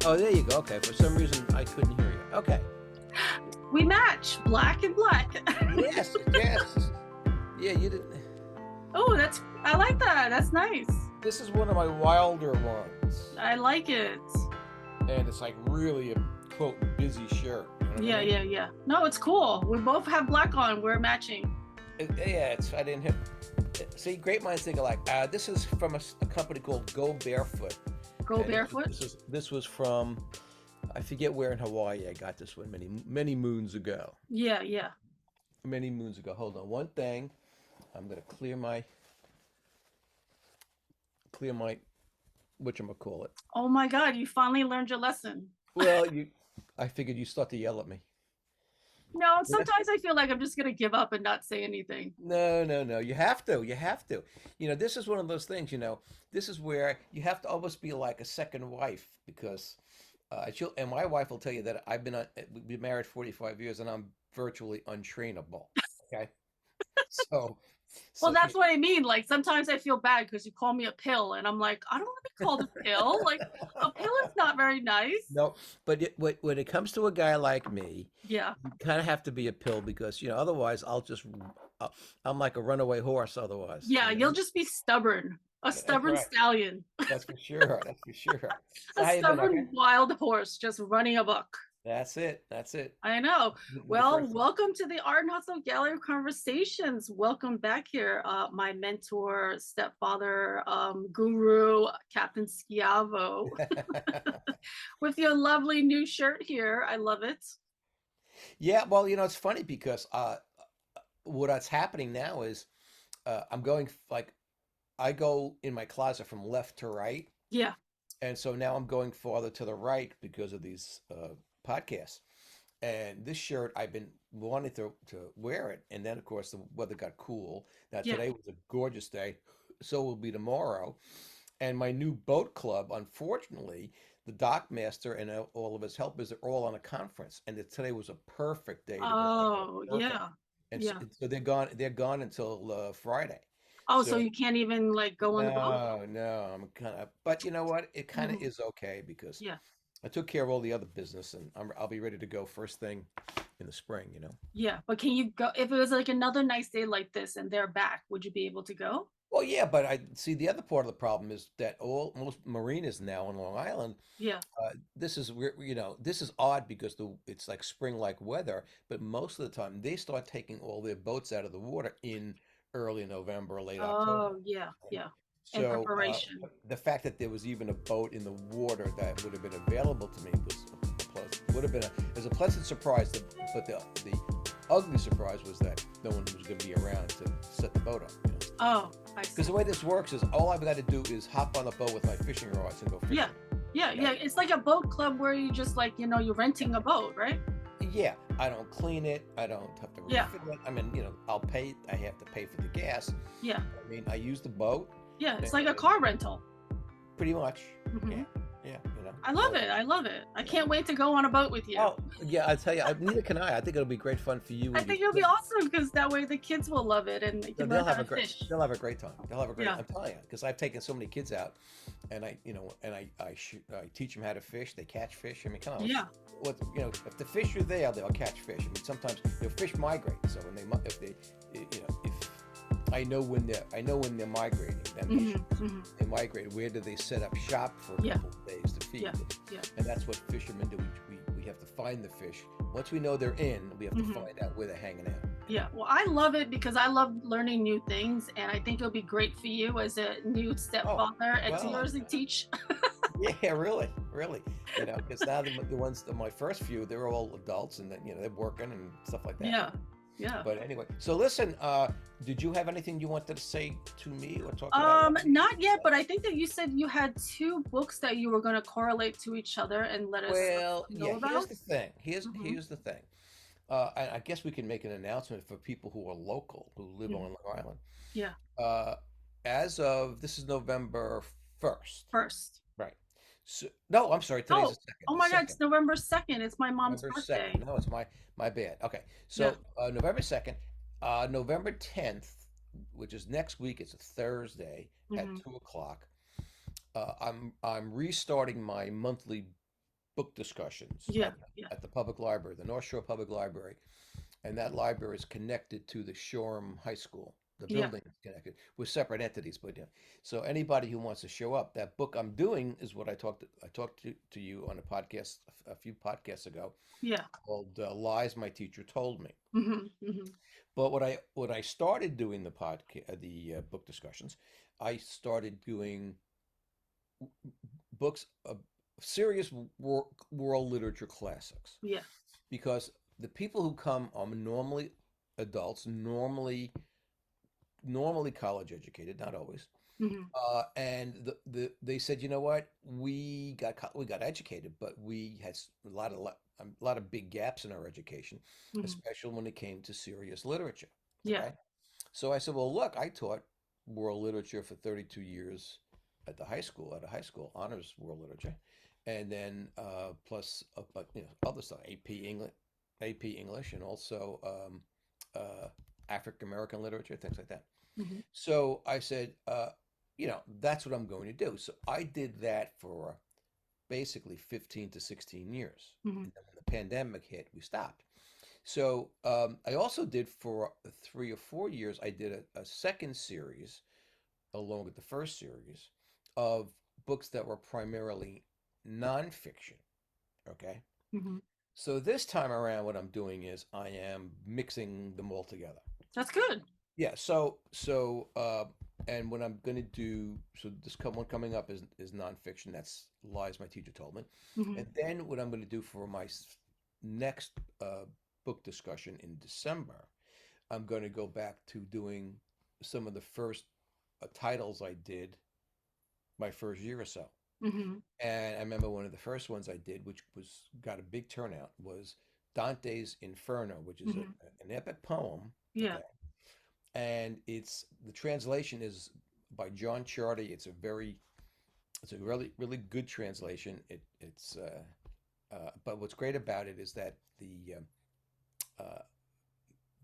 Oh, there you go. Okay, for some reason I couldn't hear you. Okay. We match, black and black. Yes, yes. Yeah, you didn't. Oh, I like that. That's nice. This is one of my wilder ones, I like it. and it's like really a quote busy shirt. You know what Yeah, I mean? yeah, yeah. No, it's cool. We both have black on. We're matching. Yeah, I didn't hit. See, great minds think alike. This is from a company called Go Barefoot. Go And barefoot. this was from, I forget where in Hawaii I got this one many moons ago. Yeah, yeah. Many moons ago. Hold on, one thing. I'm gonna clear my whatchamacallit. Oh my God, you finally learned your lesson. Well, I figured you start to yell at me. No, sometimes I feel like I'm just gonna give up and not say anything. No, no, no. You have to. You have to. This is one of those things. This is where you have to almost be like a second wife because, and my wife will tell you that we've been married 45 years and I'm virtually untrainable. Okay, so, Well, so that's what I mean. Like sometimes I feel bad because you call me a pill, and I'm like, I don't want to be called a pill. Like a pill is not very nice. no, but when it comes to a guy like me, Yeah. you kind of have to be a pill because otherwise uh, I'm like a runaway horse. Otherwise, Yeah, you'll just be stubborn. A That's stubborn right. stallion. That's for sure. That's for sure. So A how you been? Okay. stubborn wild horse just running amok. That's it. That's it. I know. The Well, first thing. welcome to the Art and Hustle Gallery of Conversations. Welcome back here, my mentor, stepfather, guru, Captain Schiavo, with your lovely new shirt here. I love it. Yeah, well, it's funny because what's happening now is I'm going like I go in my closet from left to right, Yeah. and so now I'm going farther to the right because of these podcasts. And this shirt, I've been wanting to wear it, and then of course the weather got cool. Now Yeah. today was a gorgeous day, so will be tomorrow. And my new boat club, unfortunately, the dock master and all of his helpers are all on a conference, and today was a perfect day to go. Oh, Perfect. yeah. And Yeah. so they're gone. They're gone until Friday. Oh, so So you can't even like go on the boat? no, no, I'm kind of. But you know what? It kind of Mhm. is okay because Yeah. I took care of all the other business, and I'll be ready to go first thing in the spring. Yeah. But can you go if it was like another nice day like this and they're back, would you be able to go? Well, yeah, but I see the other part of the problem is that most marinas now on Long Island. Yeah. This is where this is odd because it's like spring-like weather, but most of the time they start taking all their boats out of the water in early November, late October. Oh, yeah. Yeah. In So preparation. the fact that there was even a boat in the water that would have been available to me would have been as a pleasant surprise. But the ugly surprise was that no one was going to be around to set the boat up. Oh, I see. Because the way this works is all I've got to do is hop on the boat with my fishing rods and go fishing. Yeah. Yeah, yeah. It's like a boat club where you just like, you're renting a boat, right? Yeah, I don't clean it. I don't have to Yeah. refit it. I mean, I'll pay. I have to pay for the gas. Yeah. I mean, I use the boat. Yeah. It's like a car rental. Pretty much. Mhm. Yeah, yeah. I love it. I love it. I can't wait to go on a boat with you. Oh, yeah. I tell you, neither can I. I think it'll be great fun for you. I think it'll be awesome because that way the kids will love it and they can They'll learn how have a to great. fish. They'll have a great time. They'll have a great. Yeah. I'm telling you, because I've taken so many kids out, and I teach them how to fish. They catch fish. I mean, come on. Yeah. What if the fish are there, they'll catch fish. I mean, sometimes fish migrate. So if I know when they're migrating. That means they migrate. Where do they set up shop for a couple of days to feed? Yeah. Yeah. And that's what fishermen do. We have to find the fish. Once we know they're in, we have to find out where they're hanging out. Yeah, well, I love it because I love learning new things, and I think it'll be great for you as a new stepfather and to learn to teach. Yeah, really, really. Because now the ones, my first few, they're all adults, and then they're working and stuff like that. Yeah, yeah. But anyway, so listen, did you have anything you wanted to say to me or talk about? Not yet, but I think that you said you had two books that you were going to correlate to each other and let us know about. Here's the thing. Here's the thing. I guess we can make an announcement for people who are local, who live on Long Island. Yeah. As of this is November 1st. Right. So no, I'm sorry. Today's the 2nd. Oh my God, it's November 2nd. It's my mom's birthday. 2nd. No, it's my bad. Okay. So November 2nd, November 10th, which is next week. It's a Thursday at 2 o'clock. I'm restarting my monthly book discussions Yeah, yeah, at the public library, the North Shore Public Library, and that library is connected to the Shoreham High School. The yeah, building is connected with separate entities, but yeah. So anybody who wants to show up, that book I'm doing is what I talked to you on a podcast a few podcasts ago yeah. called "Lies My Teacher Told Me." Hmm, hmm. But when I started doing the podcast, the book discussions, I started doing books of serious world literature classics Yeah. because the people who come are normally adults, normally college educated, not always. Hmm, And they said, you know what, we got educated, but we had a lot of big gaps in our education, hmm. especially when it came to serious literature. Yeah, Okay, so I said, well, look, I taught world literature for 32 years at a high school honors world literature, and then plus other stuff, AP English, and also African American literature, things like that. hmm, So I said, that's what I'm going to do. So I did that for basically 15 to 16 years. hmm. And then when the pandemic hit, we stopped. So I also did for 3 or 4 years, I did a second series along with the first series of books that were primarily nonfiction. Okay. Hmm. So this time around, what I'm doing is I am mixing them all together. That's good. Yeah. And what I'm going to do, so one coming up is nonfiction. That's Lies My Teacher Told Me. Hmm, And then what I'm going to do for my next book discussion in December, I'm going to go back to doing some of the first titles I did my first year or so. hmm, And I remember one of the first ones I did, which was got a big turnout, was Dante's Inferno, which is hmm. an epic poem. Yeah. Okay, and it's the translation is by John Chardy. It's a really good translation. But what's great about it is that uh,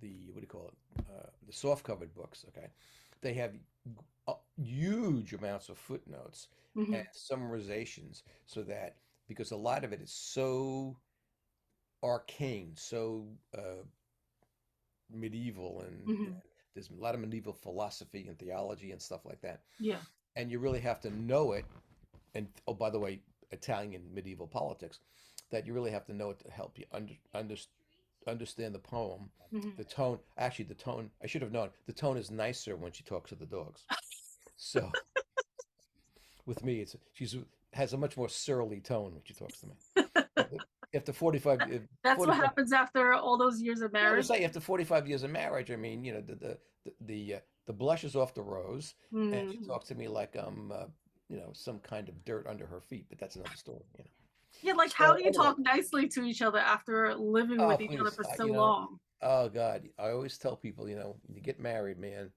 the what do you call it? The soft covered books. Okay, they have huge amounts of footnotes and Hmm, summarizations, so that because a lot of it is so arcane, so medieval, and hmm. there's a lot of medieval philosophy and theology and stuff like that, Yeah. and you really have to know it. And oh, by the way, Italian medieval politics, that you really have to know it to help you understand the poem. Hmm. The tone, actually, the tone, I should have known, the tone is nicer when she talks to the dogs. So with me, she's has a much more surly tone when she talks to me. After 45, That's what 45, happens after all those years of yeah, I would marriage. say after 45 years of marriage, I mean, the blush is off the rose, and she Mm. talks to me like I'm, some kind of dirt under her feet. But that's another story. Yeah, like how So do you anyway, talk nicely to each other after living oh with each other please, for so long? oh God, I always tell people, when you get married, man,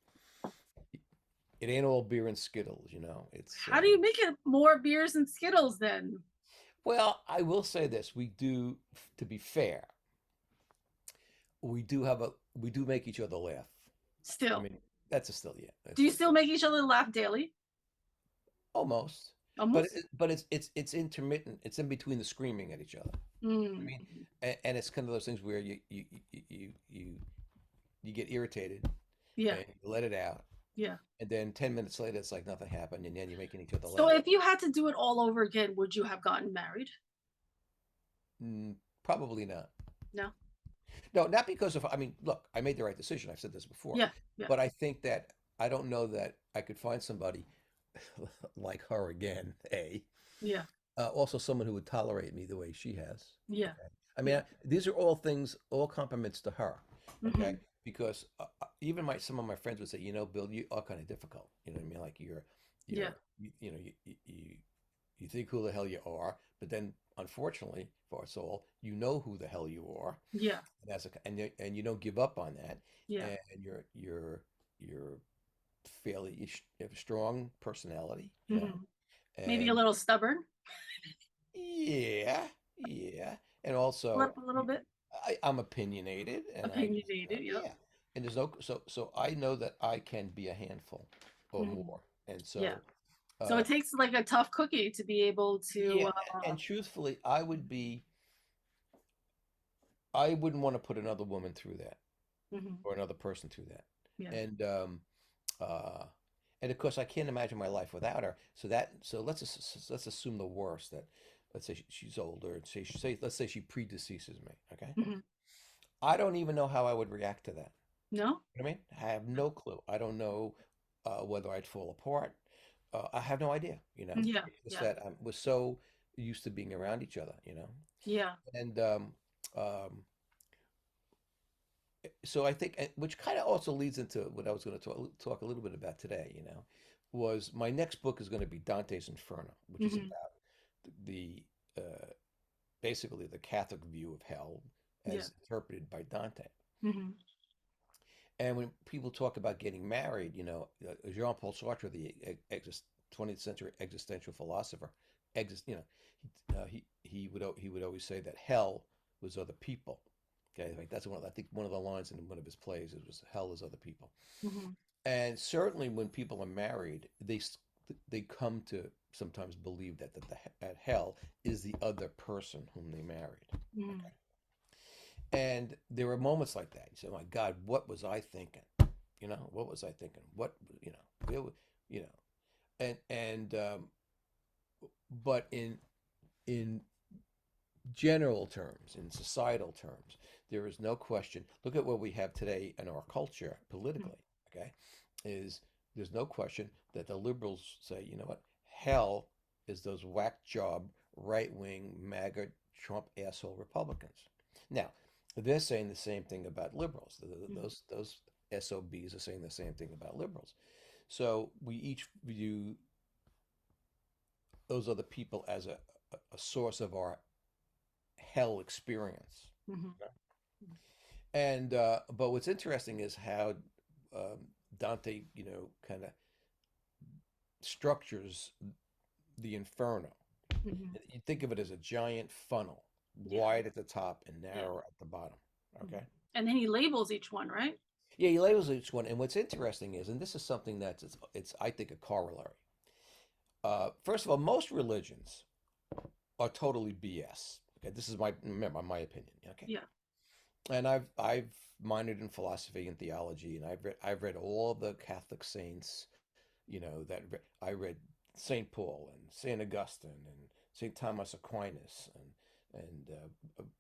it ain't all beer and Skittles. It's How do you make it more beers and Skittles then? well, I will say this: we do, to be fair, we do make each other laugh. I Still. mean, that's a still, yeah, Do that's you a, still make each other laugh daily? almost, but Almost? it's intermittent. It's in between the screaming at each other. I Mm. mean, and it's kind of those things where you get irritated Yeah, and you let it out, yeah. and then 10 minutes later, it's like nothing happened, and then you're making each other So laugh. if you had to do it all over again, would you have gotten married? Probably not. No? No, not because of. I mean, look, I made the right decision. I've said this before, Yeah, yeah, but I think that I don't know that I could find somebody like her again. yeah, Also someone who would tolerate me the way she has. yeah, Okay, I mean, yeah. these are all things, all compliments to her. Okay, Hmm. because even some of my friends would say, Bill, you are kind of difficult. You know what I mean? Like Yeah, you think who the hell you are, but then unfortunately for us all, you know who the hell you are, yeah, and you don't give up on that, yeah. and you're fairly you have a strong personality, Hmm. Maybe a and little stubborn, yeah, yeah, and also flip a little bit, I'm opinionated, and opinionated. Yep. yeah, and there's no so I know that I can be a handful or Hmm. more, and Yeah. so So it takes like a tough cookie to be able Yeah, to. and truthfully, I wouldn't want to put another woman through that Mhm. or another person through that. Yeah. And uh, and of course, I can't imagine my life without her. So let's assume the worst that let's say she's older and let's say she predeceases me. Okay, Mhm. I don't even know how I would react to that. No. You know what I mean? I have no clue. I don't know whether I'd fall apart. I have no idea. Yeah. It's just Yeah. that we're so used to being around each other. Yeah. And um, so I think, which kind of also leads into what I was going to talk a little bit about today, was my next book is going to be Dante's Inferno, which is Mhm. about the basically the Catholic view of hell Yeah. as interpreted by Dante. Mhm. And when people talk about getting married, Jean-Paul Sartre, the 20th century existential philosopher, exist, he would always say that hell was other people. Okay, like that's I think one of the lines in one of his plays was hell is other people. Mhm. And certainly when people are married, they come to sometimes believe that hell is the other person whom they married. Mhm. Okay. And there were moments like that. You say, "Oh my God, what was I thinking? What was I thinking? What, where, you know, and but in general terms, in societal terms, there is no question. Look at what we have today in our culture politically. Okay, is there's no question that the liberals say, you know what, hell is those whack job right wing MAGA Trump asshole Republicans. Now, they're saying the same thing about liberals. Mhm. Those SOBs are saying the same thing about liberals. So we each view those other people as a source of our hell experience. Mhm. And but what's interesting is how Dante, kind of structures the Inferno. Mhm. You think of it as a giant funnel, Yeah. wide at the top and Yeah. narrow at the bottom. Mhm. Okay. And then he labels each one, right? Yeah, he labels each one. And what's interesting is, and this is something it's I think a corollary. First of all, most religions are totally BS. Okay, this is my opinion. Okay, Yeah. and I've minored in philosophy and theology, and I've read all the Catholic saints. I read Saint Paul and Saint Augustine and Saint Thomas Aquinas, and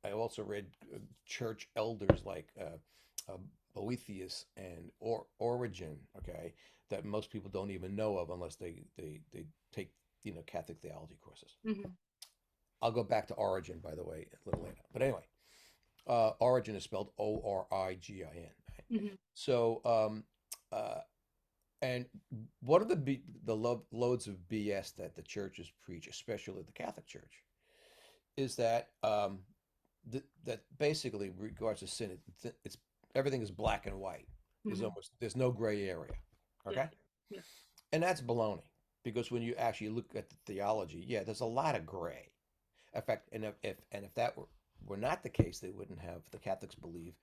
I also read church elders like Boethius and Origen. Okay, that most people don't even know of unless they take Catholic theology courses. Mhm. I'll go back to Origin, by the way, a little later. But anyway, Origin is spelled Origin. Right? Mhm. So, uh, and one of loads of BS that the churches preach, especially the Catholic Church, is that that basically regards to sin, it's everything is black and white. Mhm. There's no gray area. Yeah. Okay, Yeah. and that's baloney because when you actually look at the theology, yeah, there's a lot of gray. In fact, and if that were not the case, they wouldn't have the Catholics believe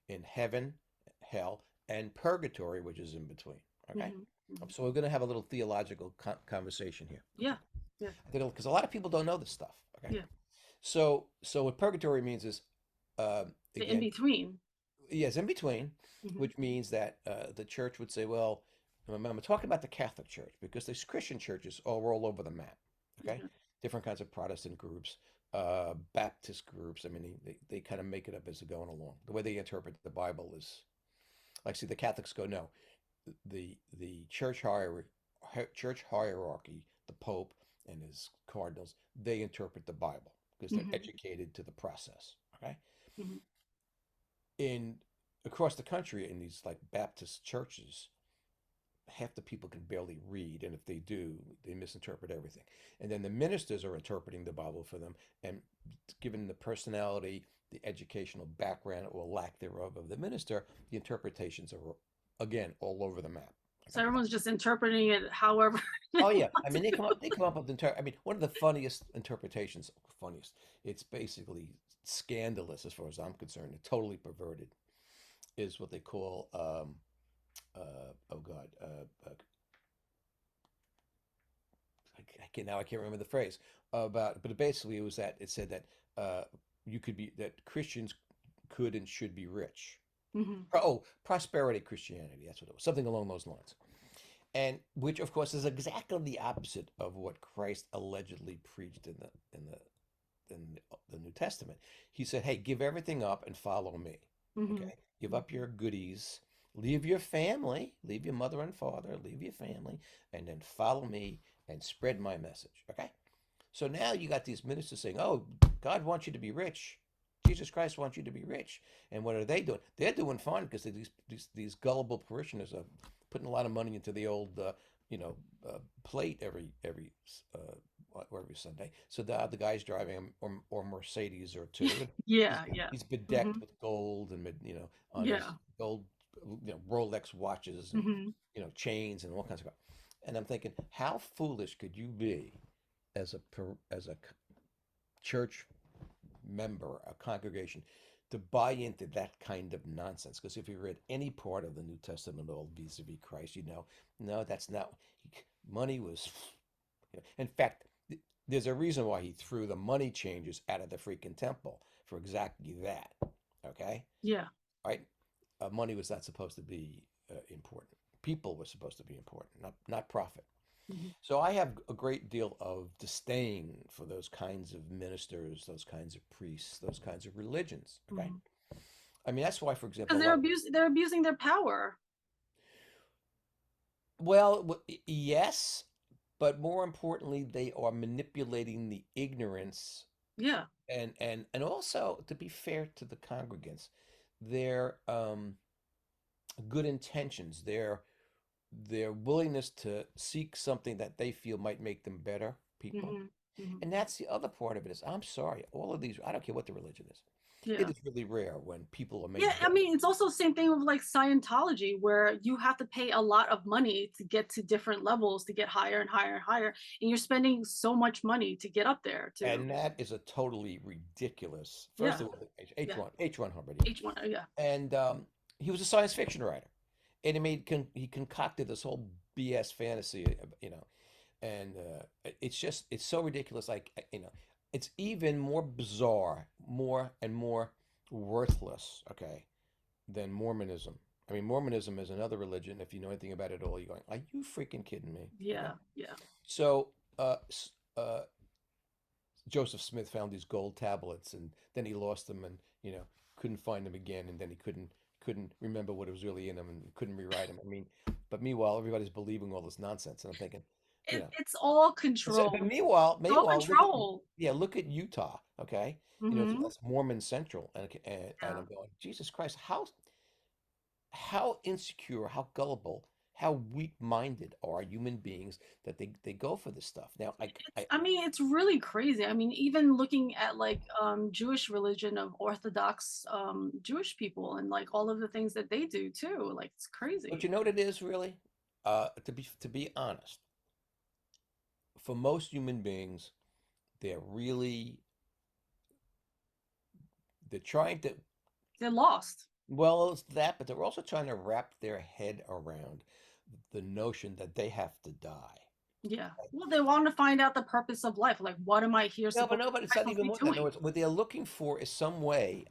in heaven, hell, and purgatory, which is in between. Okay, Mhm. Mhm. so we're going to have a little theological conversation here. Yeah. Yeah. Because a lot of people don't know this stuff. Okay, Yeah. so what purgatory means is, The in again, between. yes, in between, Mhm. which means that the church would say, well, I'm talking about the Catholic Church because there's Christian churches all over the map. Okay, Yeah. different kinds of Protestant groups, Baptist groups. I mean, they kind of make it up as they're going along. The way they interpret the Bible is like, see, the Catholics go, no, the church hierarchy, the Pope and his cardinals, they interpret the Bible because they're Mhm. educated to the process. Okay, Mhm. in across the country in these like Baptist churches, half the people can barely read, and if they do, they misinterpret everything. And then the ministers are interpreting the Bible for them, and given the personality, the educational background or lack thereof of the minister, the interpretations are again all over the map. So Okay. everyone's just interpreting it however they Oh yeah, I want mean to. they come up with I mean one of the funniest interpretations, funniest. It's basically scandalous as far as I'm concerned. It's totally perverted. Is what they call oh God, I can't remember the phrase about, but basically it was that it said that that Christians could and should be rich. Hmm. Oh, prosperity Christianity. That's what it was. Something along those lines. And which, of course, is exactly the opposite of what Christ allegedly preached in the New Testament. He said, "Hey, give everything up and follow me. Hmm. Okay, give up your goodies, leave your family, leave your mother and father, leave your family, and then follow me and spread my message." Okay. So now you got these ministers saying, "Oh, God wants you to be rich. Jesus Christ wants you to be rich." And what are they doing? They're doing fine because these gullible parishioners are putting a lot of money into the old, plate every Sunday. So the guy's driving or Mercedes or two. And he's Yeah, yeah. he's Hmm. bedecked with gold and on his Yeah. gold, Rolex watches and Hmm. chains and all kinds of stuff. And I'm thinking, how foolish could you be as a church member, a congregation, to buy into that kind of nonsense? Because if you read any part of the New Testament at all vis-a-vis Christ, no, that's not. Money was. In fact, there's a reason why he threw the money changers out of the freaking temple for exactly that. Okay, Yeah. right? Money was not supposed to be important. People were supposed to be important, not profit. Hmm. So I have a great deal of disdain for those kinds of ministers, those kinds of priests, those kinds of religions. Okay, Hmm. I mean that's why, for example, Because a lot. they're abusing their power. Well, yes, but more importantly, they are manipulating the ignorance Yeah. and also, to be fair to the congregants, their good intentions, their willingness to seek something that they feel might make them better people. Hmm. Hmm. And that's the other part of it is, I'm sorry, all of these, I don't care what the religion is. It Yeah. is really rare when people are Yeah, made I better. mean, it's also the same thing with like Scientology, where you have to pay a lot of money to get to different levels, to get higher and higher and higher, and you're spending so much money to get up there too. And that is a totally ridiculous. First Yeah, of all, yeah. H1 Hubbard, yeah. H1, yeah. And he was a science fiction writer, and he concocted this whole BS fantasy, and it's so ridiculous. Like it's even more bizarre, more and more worthless. Okay, than Mormonism. I mean, Mormonism is another religion. If you know anything about it at all, you're going, "Are you freaking kidding me?" Okay, Yeah, yeah. so Joseph Smith found these gold tablets, and then he lost them, and couldn't find them again, and then he couldn't remember what was really in them, and couldn't rewrite them. I mean, but meanwhile, everybody's believing all this nonsense, and I'm thinking, you know, It's all but control. meanwhile, It's all look at control. look at Utah, okay? Hmm. That's Mormon Central, and Yeah. I'm going, Jesus Christ, how insecure, how gullible, how weak-minded are human beings that they go for this stuff? Now, I mean, it's really crazy. I mean, even looking at like Jewish religion of Orthodox Jewish people and like all of the things that they do too. Like it's but crazy. you know what it is really? To be honest, for most human beings, they're really they're trying to, They're lost. well, it's that, but they're also trying to wrap their head around the notion that they have to die. Yeah. Well, they want to find out the purpose of life. Like, what am I here No, but supposed no, but it's am I not supposed to even be more than that. No, doing? what they're looking for is some way.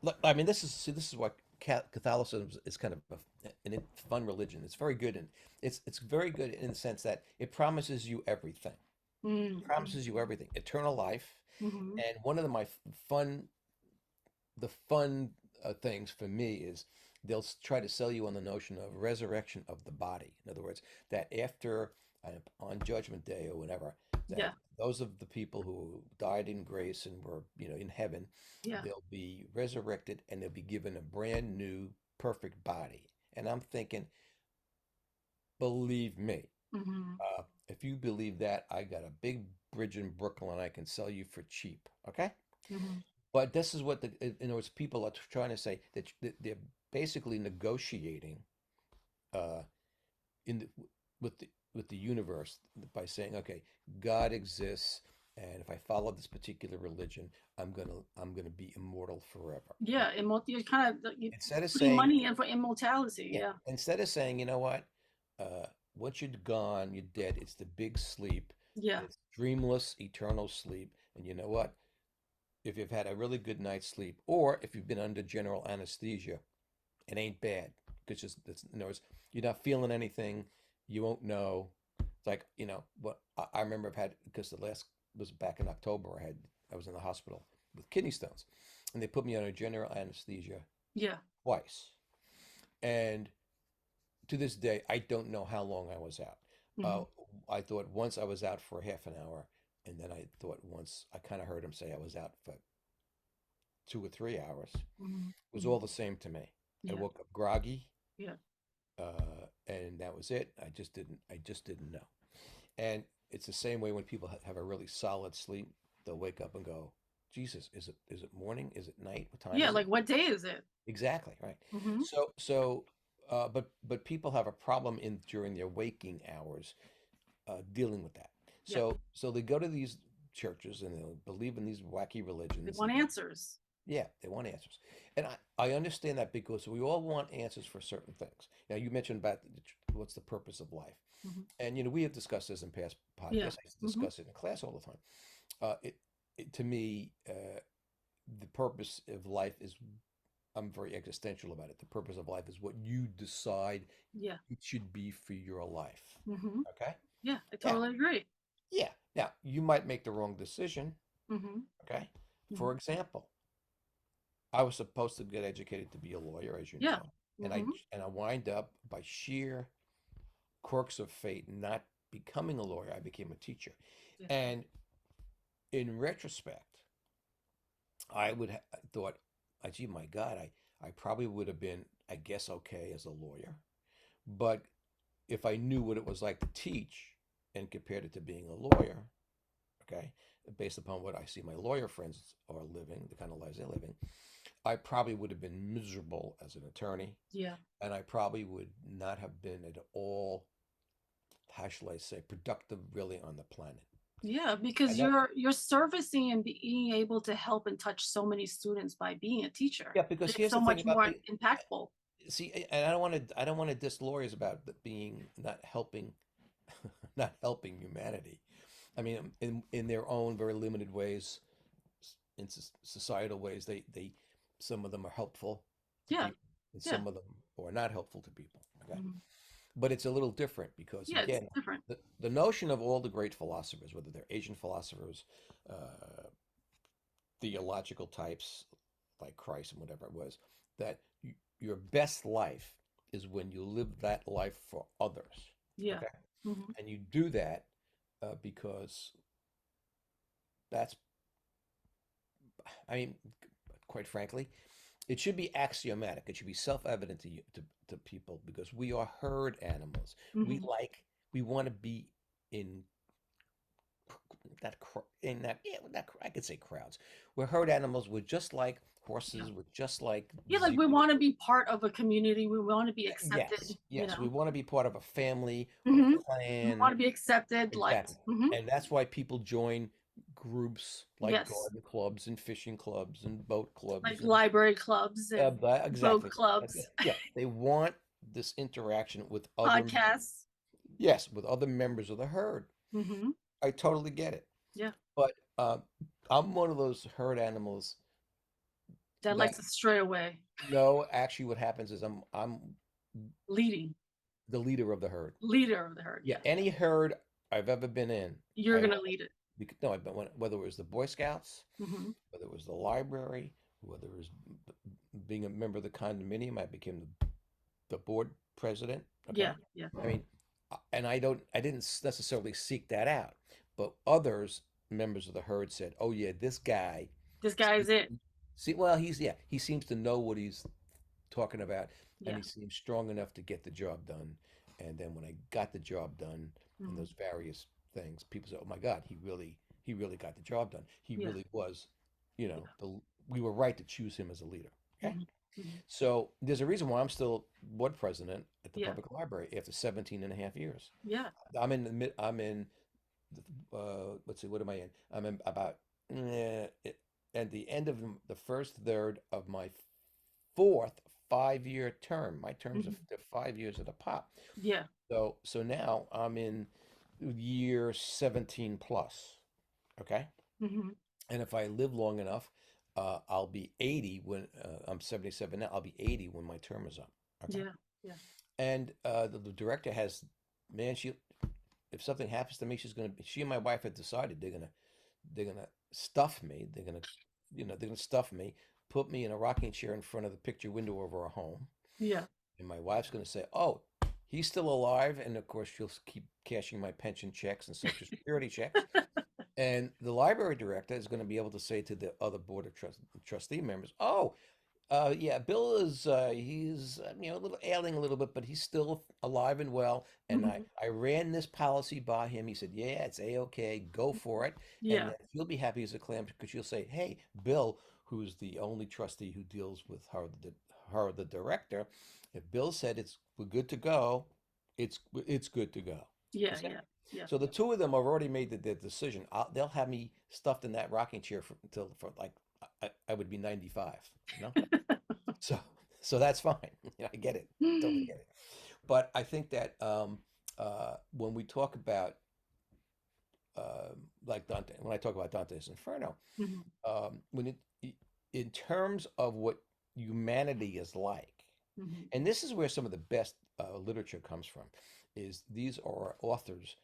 Look, I mean, this is what Catholicism is kind of a fun religion. It's very good, and it's very good in the sense that it promises you everything. Mm-hmm. Promises you everything, eternal life, Mm-hmm. and one of fun the fun things for me is they'll try to sell you on the notion of resurrection of the body. In other words, that after on Judgment Day or whatever, that Yeah. those of the people who died in grace and were in heaven, Yeah. they'll be resurrected and they'll be given a brand new perfect body. And I'm thinking, believe me, Mm-hmm. if you believe that, I got a big bridge in Brooklyn I can sell you for cheap. Okay. Mm-hmm. But this is what people are trying to say, that they're basically negotiating uh, in the, with the universe by saying, okay, God exists, and if I follow this particular religion, I'm gonna be immortal forever. Yeah. You're kind of Instead of putting saying, money in for immortality. yeah, Yeah. instead of saying, you know what, uh, once you're gone, you're dead. It's the big sleep. Yeah. It's dreamless, eternal sleep. And you know what? If you've had a really good night's sleep, or if you've been under general anesthesia, it ain't bad. Because just in other words, you're not feeling anything. You won't know. It's like, what I remember I've had, because the last was back in October. I was in the hospital with kidney stones, and they put me under general anesthesia Yeah. twice. And to this day, I don't know how long I was out. Hmm. I thought once I was out for half an hour, and then I thought once I kind of heard him say I was out for 2 or 3 hours. Hmm. It was Hmm. all the same to me. I Yeah. woke up groggy, Yeah. and that was it. I just didn't know. And it's the same way when people have a really solid sleep. They'll wake up and go, Jesus, is it morning? Is it night? What time Yeah. is it? Like, what day is it? Exactly, right. Hmm. But people have a problem in during their waking hours, dealing with that. Yeah. So they go to these churches and they'll believe in these wacky They religions, want and answers. yeah, they want answers. And I understand that, because we all want answers for certain things. Now, you mentioned about what's the purpose of life. Hmm. And, we have discussed this in past Yeah. podcasts. I used to Hmm. discuss it in class all the time. To me, the purpose of life is, I'm very existential about it. The purpose of life is what you decide Yeah. it should be for your life. Hmm. Okay? Yeah. I Yeah, totally agree. yeah. Now, you might make the wrong decision. Hmm. Okay? Hmm. For example, I was supposed to get educated to be a lawyer, as you Yeah. know, and I Hmm. and I wind up, by sheer quirks of fate, not becoming a lawyer. I became a teacher, Yeah. and in retrospect, I would ha thought, gee, my God, I probably would have been, I guess, okay as a lawyer, but if I knew what it was like to teach and compared it to being a lawyer, okay, based upon what I see my lawyer friends are living, the kind of lives they're living, I probably would have been miserable as an attorney, Yeah. and I probably would not have been at all, how shall I say, productive really on the planet. Yeah, because And that, you're servicing and being able to help and touch so many students by being a teacher. yeah, because It's here's so the thing much about more the, impactful. see, and I don't want to diss lawyers about being not helping, not helping humanity. I mean, in their own very limited ways, in societal ways, they some of them are helpful to Yeah. people, and Yeah. some of them are not helpful to people. Okay, Mhm. but it's a little different because, Yeah, it's again, different. the notion of all the great philosophers, whether they're Asian philosophers, uh, theological types like Christ and whatever it was, that your best life is when you live that life for others. Yeah. Okay, Hmm. and you do that, because that's, I mean, quite frankly, it should be axiomatic. It should be self-evident to you, to people, because we are herd animals. We Hmm. like, we want to be in that in that yeah that I could say crowds. We're herd animals. We're just like Yeah. horses. We're just like Yeah, like we zebras. want to be part of a community. We want to be Yes, accepted, yes. We want to be part of a family or Hmm. a We want clan. to be accepted, liked. Exactly. Hmm. And that's why people join groups like Yes. garden clubs and fishing clubs and boat clubs Like and, library clubs and boat exactly. clubs, Yeah, they want this interaction with other, podcasts. yes, with other members of the herd. Hmm. I totally get it. Yeah. But I'm one of those herd animals That that, likes to stray away, no, actually what happens is I'm leading, the leader of the herd. leader of the herd. Yeah, Yes. any herd I've ever been in, You're I going to lead it. no, I've been, whether it was the Boy Scouts, Hmm. whether it was the library, whether it was being a member of the condominium, I became the board president. Yeah. Okay, Yeah. I mean, and I didn't necessarily seek that out, but others, members of the herd, said, "Oh yeah, this guy, This guy is it. see, well, he seems to know what he's talking about, and Yeah. he seems strong enough to get the job done." And then when I got the job done in Hmm. those various things, people said, "Oh my God, he really got the job done. He Yeah. really was, Yeah. we were right to choose him as a leader." Okay, Hmm. Hmm. so there's a reason why I'm still board president at the Yeah. public library after 17 and a half years. Yeah. I'm in, let's see, what am I in? I'm in about, at the end of the first third of my fourth 5-year term. My terms are Mhm. they're 5 years at a pop. Yeah. So now I'm in year 17 plus. Okay. Hmm. And if I live long enough, I'll be 80 when I'm 77 now. I'll be 80 when my term is up. Okay. Yeah. Yeah. And the director has, man, she if something happens to me, she and my wife have decided they're gonna stuff me. They're gonna stuff me, put me in a rocking chair in front of the picture window of our home, Yeah. and my wife's gonna say, "Oh, he's still alive," and of course she'll keep cashing my pension checks and Social Security checks. And the library director is going to be able to say to the other board of trustee members, "Oh, yeah, Bill is he's a little ailing a little bit, but he's still alive and well. And I Hmm. I ran this policy by him. He said, yeah, it's a-okay, go for it, and Yeah. then he'll be happy as a clam because you'll say, hey, Bill, who's the only trustee who deals with her the director, if Bill said we're good to go, it's good to go. You Yeah. see? Yeah. Yeah. So the two of them have already made their decision. They'll have me stuffed in that rocking chair until for like I would be 95, you know? So so that's fine. I get it. Totally get it. But I think that when we talk about like Dante, when I talk about Dante's Inferno, Hmm. when in terms of what humanity is like, Hmm. and this is where some of the best literature comes from, is these are authors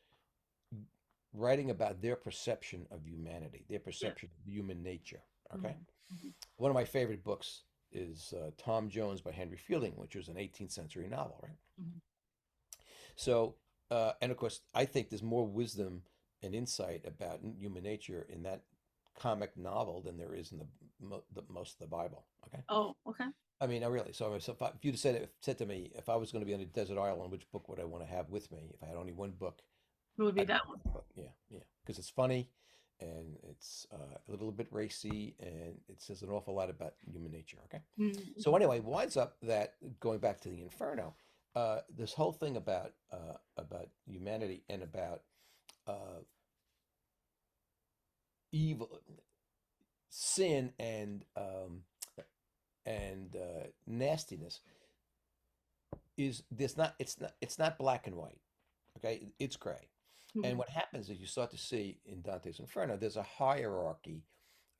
writing about their perception of humanity, their Yeah. perception of human nature. Okay. Hmm. Hmm. One of my favorite books is Tom Jones by Henry Fielding, which was an 18th century novel, right? Hmm. So, and of course, I think there's more wisdom and insight about human nature in that comic novel than there is in the most of the Bible. Okay. Oh, okay. I mean, I really. So, if you'd said to me, if I was going to be on a desert island, which book would I want to have with me? If I had only one book, It would be I'd that want one. that book. Yeah, yeah, because it's funny, and it's a little bit racy, and it says an awful lot about human nature. Okay. So Hmm. anyway, winds up that going back to the Inferno, this whole thing about humanity and about uh, evil, sin, and nastiness is this not it's not black and white. Okay, it's gray. And Hmm. what happens is you start to see in Dante's Inferno, there's a hierarchy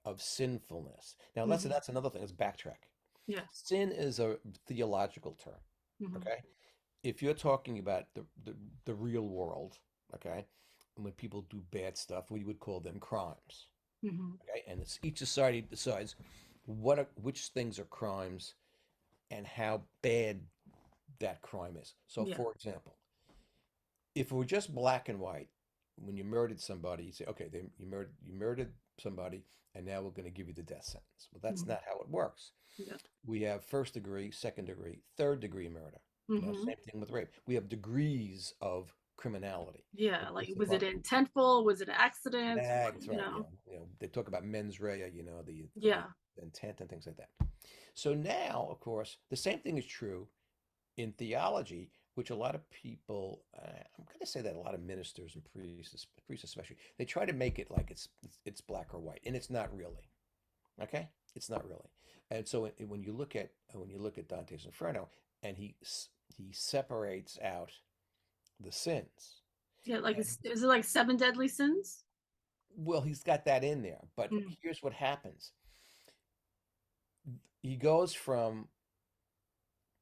of sinfulness. Now, Hmm. that's another thing. Let's backtrack. Yeah. Sin is a theological term. Hmm. Okay, if you're talking about the real world, okay, and when people do bad stuff, we would call them crimes. Hmm. Okay, and it's each society decides which things are crimes and how bad that crime is. So, Yeah. for example, if it were just black and white, when you murdered somebody, you say, okay, you murdered somebody, and now we're going to give you the death sentence. Well, that's Hmm. not how it works. Yeah. We have first degree, second degree, third degree murder. Hmm. Same thing with rape. We have degrees of criminality. Yeah. And Like, based was it upon intentful? Was it an accident? that's You right. know? They talk about mens rea. The Yeah. intent and things like that. So now, of course, the same thing is true in theology, which a lot of people, I'm going to say that a lot of ministers and priests especially, they try to make it like it's black or white, and it's not really. Okay, it's not really. And so when you look at Dante's Inferno, and he separates out the sins, Yeah. Like, and is it like seven deadly sins? well, he's got that in there. But Mm. here's what happens: he goes from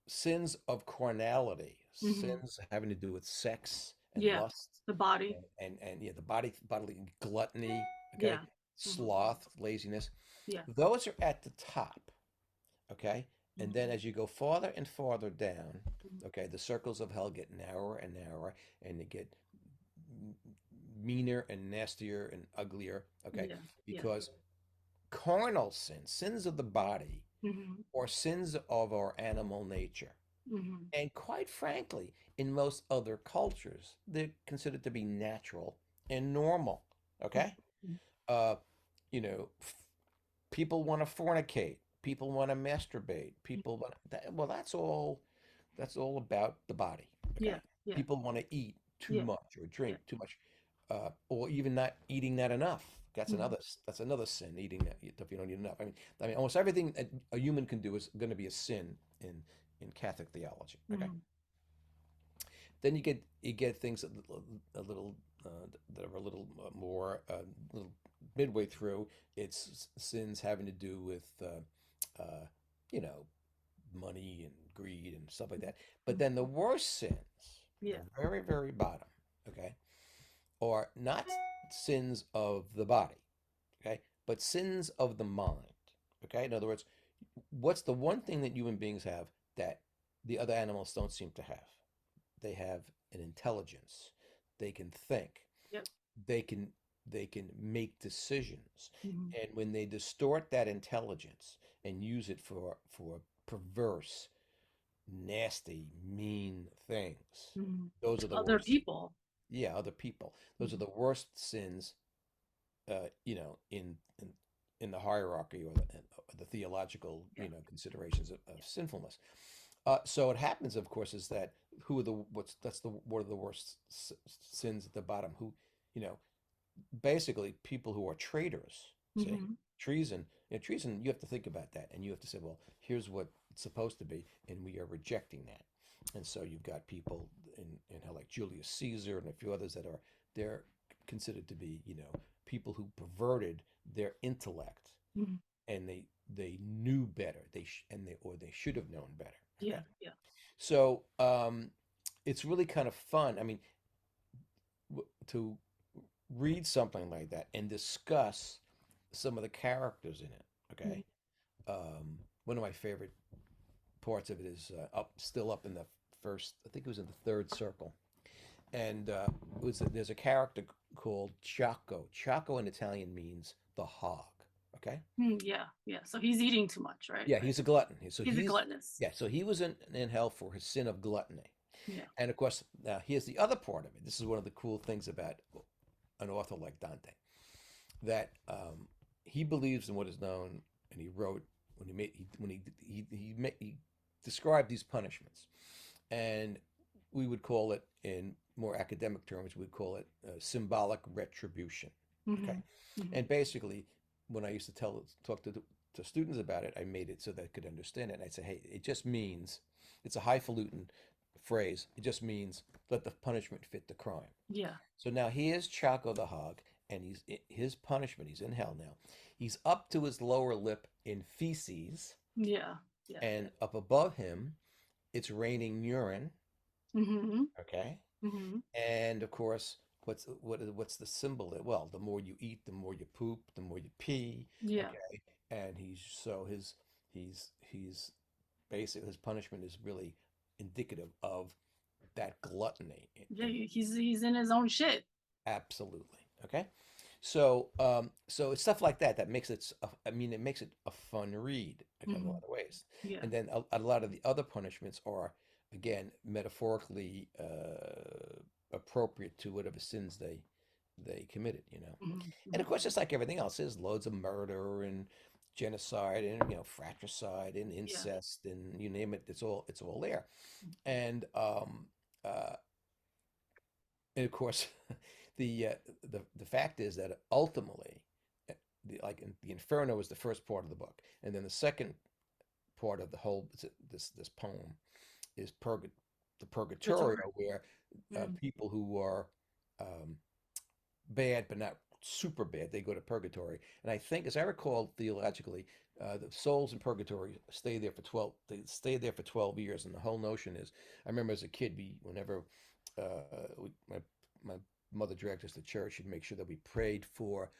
sins of carnality, Hmm. sins having to do with sex and Yeah. lust, The body. and yeah, the bodily gluttony, okay, Yeah. Hmm. sloth, laziness. Yeah. Those are at the top, okay, and then Hmm. as you go farther and farther down, Hmm. okay, the circles of hell get narrower and narrower, and they get meaner and nastier and uglier, okay, Yeah. Yeah. because carnal sins, sins of the body, Hmm. or sins of our animal nature. Hmm. And quite frankly, in most other cultures, they're considered to be natural and normal. Okay? Hmm. Uh, you know, people want to fornicate, people want to masturbate, people want well, that's all about the body. Yeah. Okay? Yeah. People want to eat too Yeah. much or Yeah. drink too much, or even not eating that enough. Mhm. That's another sin, eating if you don't eat enough. I mean, almost everything a human can do is going to be a sin in Catholic theology. Okay, Mhm. then you get things a little that are a little more little midway through. It's sins having to do with you know money and greed and stuff like that. But Mhm. then the worst sins, the Yeah. very bottom, okay, are not sins of the body, okay, but sins of the mind. Okay, in other words, what's the one thing that human beings have that the other animals don't seem to have? They have an intelligence. They can think. Yep. They can they can make decisions. Mhm. And when they distort that intelligence and use it for perverse, nasty, mean things, Mhm. those To are the other worst. people. Yeah, other people. Those are Mhm. the worst sins, in the hierarchy or the theological, Yeah. considerations Yeah. of sinfulness. So what happens, of course, is that who are the what's that's the what are the worst sins at the bottom? Who, you know, basically people who are traitors. See, Mhm. treason. Treason. You have to think about that, and you have to say, well, here's what it's supposed to be, and we are rejecting that. And so you've got people in hell like Julius Caesar and a few others that are they're considered to be, people who perverted their intellect, Mhm. and they knew better. They should have known better. Yeah. Okay, Yeah. so it's really kind of fun. I mean, to read something like that and discuss some of the characters in it. Mhm. Okay, one of my favorite parts of it is still up in the first. I think it was in the third circle, and there's a character called Chaco. Chaco in Italian means the hog. Okay, Yeah. Yeah. So he's eating too much, right? yeah, he's a glutton. So He's a he's gluttonous. yeah, so he was in hell for his sin of gluttony. Yeah. And of course, now here's the other part of it. This is one of the cool things about an author like Dante, that he believes in what is known, and he wrote when he made he described these punishments, and we would call it in more academic terms, we'd call it symbolic retribution. Okay, Mhm. Mhm. and basically, when I used to talk to students about it, I made it so they could understand it. And I'd say, hey, it just means it's a highfalutin phrase. It just means let the punishment fit the crime. Yeah. So now here's Chaco the hog, and his punishment. He's in hell now. He's up to his lower lip in feces, Yeah. Yeah. and up above him, it's raining urine. Mhm. Okay, Mhm. and of course, what's the symbol? Well, the more you eat, the more you poop, the more you pee. Yeah. Okay, and he's basically his punishment is really indicative of that gluttony. Yeah. He's in his own shit. Absolutely. Okay. So it's stuff like that that makes I mean, it makes it a fun read in a lot Mhm. of ways. Yeah. And then a lot of the other punishments are, again, metaphorically appropriate to whatever sins they committed. Mhm. And of Mhm. course, just like everything else, there's loads of murder and genocide and fratricide and Yeah. incest and you name it. It's all there. And uh, and of course, the fact is that ultimately, uh, the Inferno is the first part of the book, and then the second part of the whole this poem is the Victoria. Purgatorio, where Mhm. people who are um, bad but not super bad, they go to purgatory. And I think, as I recall theologically, the souls in purgatory stay there for 12. They stay there for 12 years, and the whole notion is, I remember as a kid, whenever my mother dragged us to church, she'd make sure that we prayed for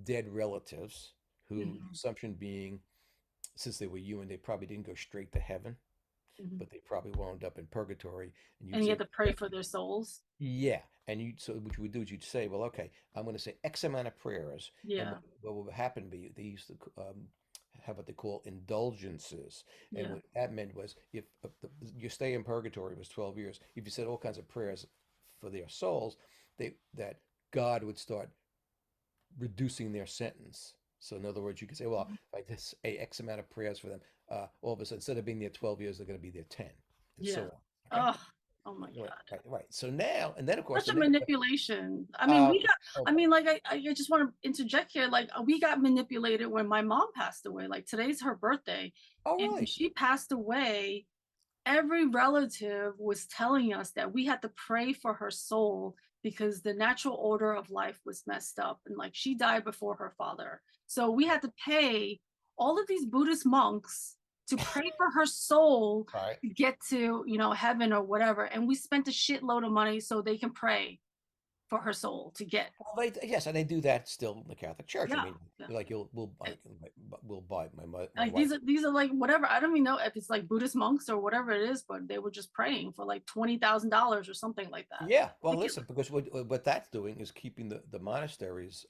dead relatives, who the Mhm. assumption being, since they were human, they probably didn't go straight to heaven, Mhm. but they probably wound up in purgatory. And you'd And you say, have to pray for their souls. yeah, and so what you would do is you'd say, well, okay, I'm going to say X amount of prayers, and Yeah. what would happen to be they used to have what they call indulgences, and Yeah. what that meant was if your stay in purgatory was 12 years, if you said all kinds of prayers for their souls, that God would start reducing their sentence. So in other words, you could say, well, Mhm. if I just say X amount of prayers for them, all of a sudden, instead of being there 12 years, they're going to be there 10, and so Yeah. on. Okay. Oh. Oh my Right, God. right, right. So now, and then of course Such the a next. manipulation. I mean, Uh, we got, oh, I mean, like, I just want to interject here. Like, we got manipulated when my mom passed away. Like, today's her birthday. oh, And when really? she passed away, every relative was telling us that we had to pray for her soul because the natural order of life was messed up. And like, she died before her father. So we had to pay all of these Buddhist monks to pray for her soul All right. to get to, heaven or whatever. And we spent a shitload of money so they can pray for her soul to get. Well, yes, and they do that still in the Catholic Church. I Yeah. mean, Yeah. like And, we'll buy my like wife. these are like whatever. I don't even know if it's like Buddhist monks or whatever it is, but they were just praying for like $20,000 or something like that. Yeah, well, listen, Ridiculous. because what that's doing is keeping the monasteries,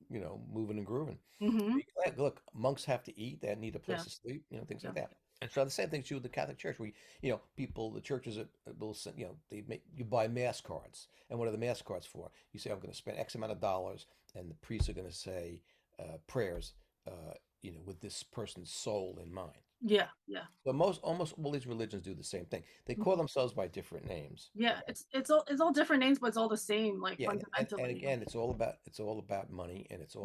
moving and grooving. Mm-hmm. Look, monks have to eat; they need a place Yeah. to sleep, things Yeah. like that. And so the same thing's true with the Catholic Church. People, the churches will send, they make you buy mass cards, and what are the mass cards for? You say, I'm going to spend X amount of dollars, and the priests are going to say prayers, with this person's soul in mind. Yeah. Yeah. So almost all these religions do the same thing. They call Mhm. themselves by different names. Yeah. Okay. It's all different names, but it's all the same, like Yeah, and fundamentally. again, it's all about money, and Mhm. it's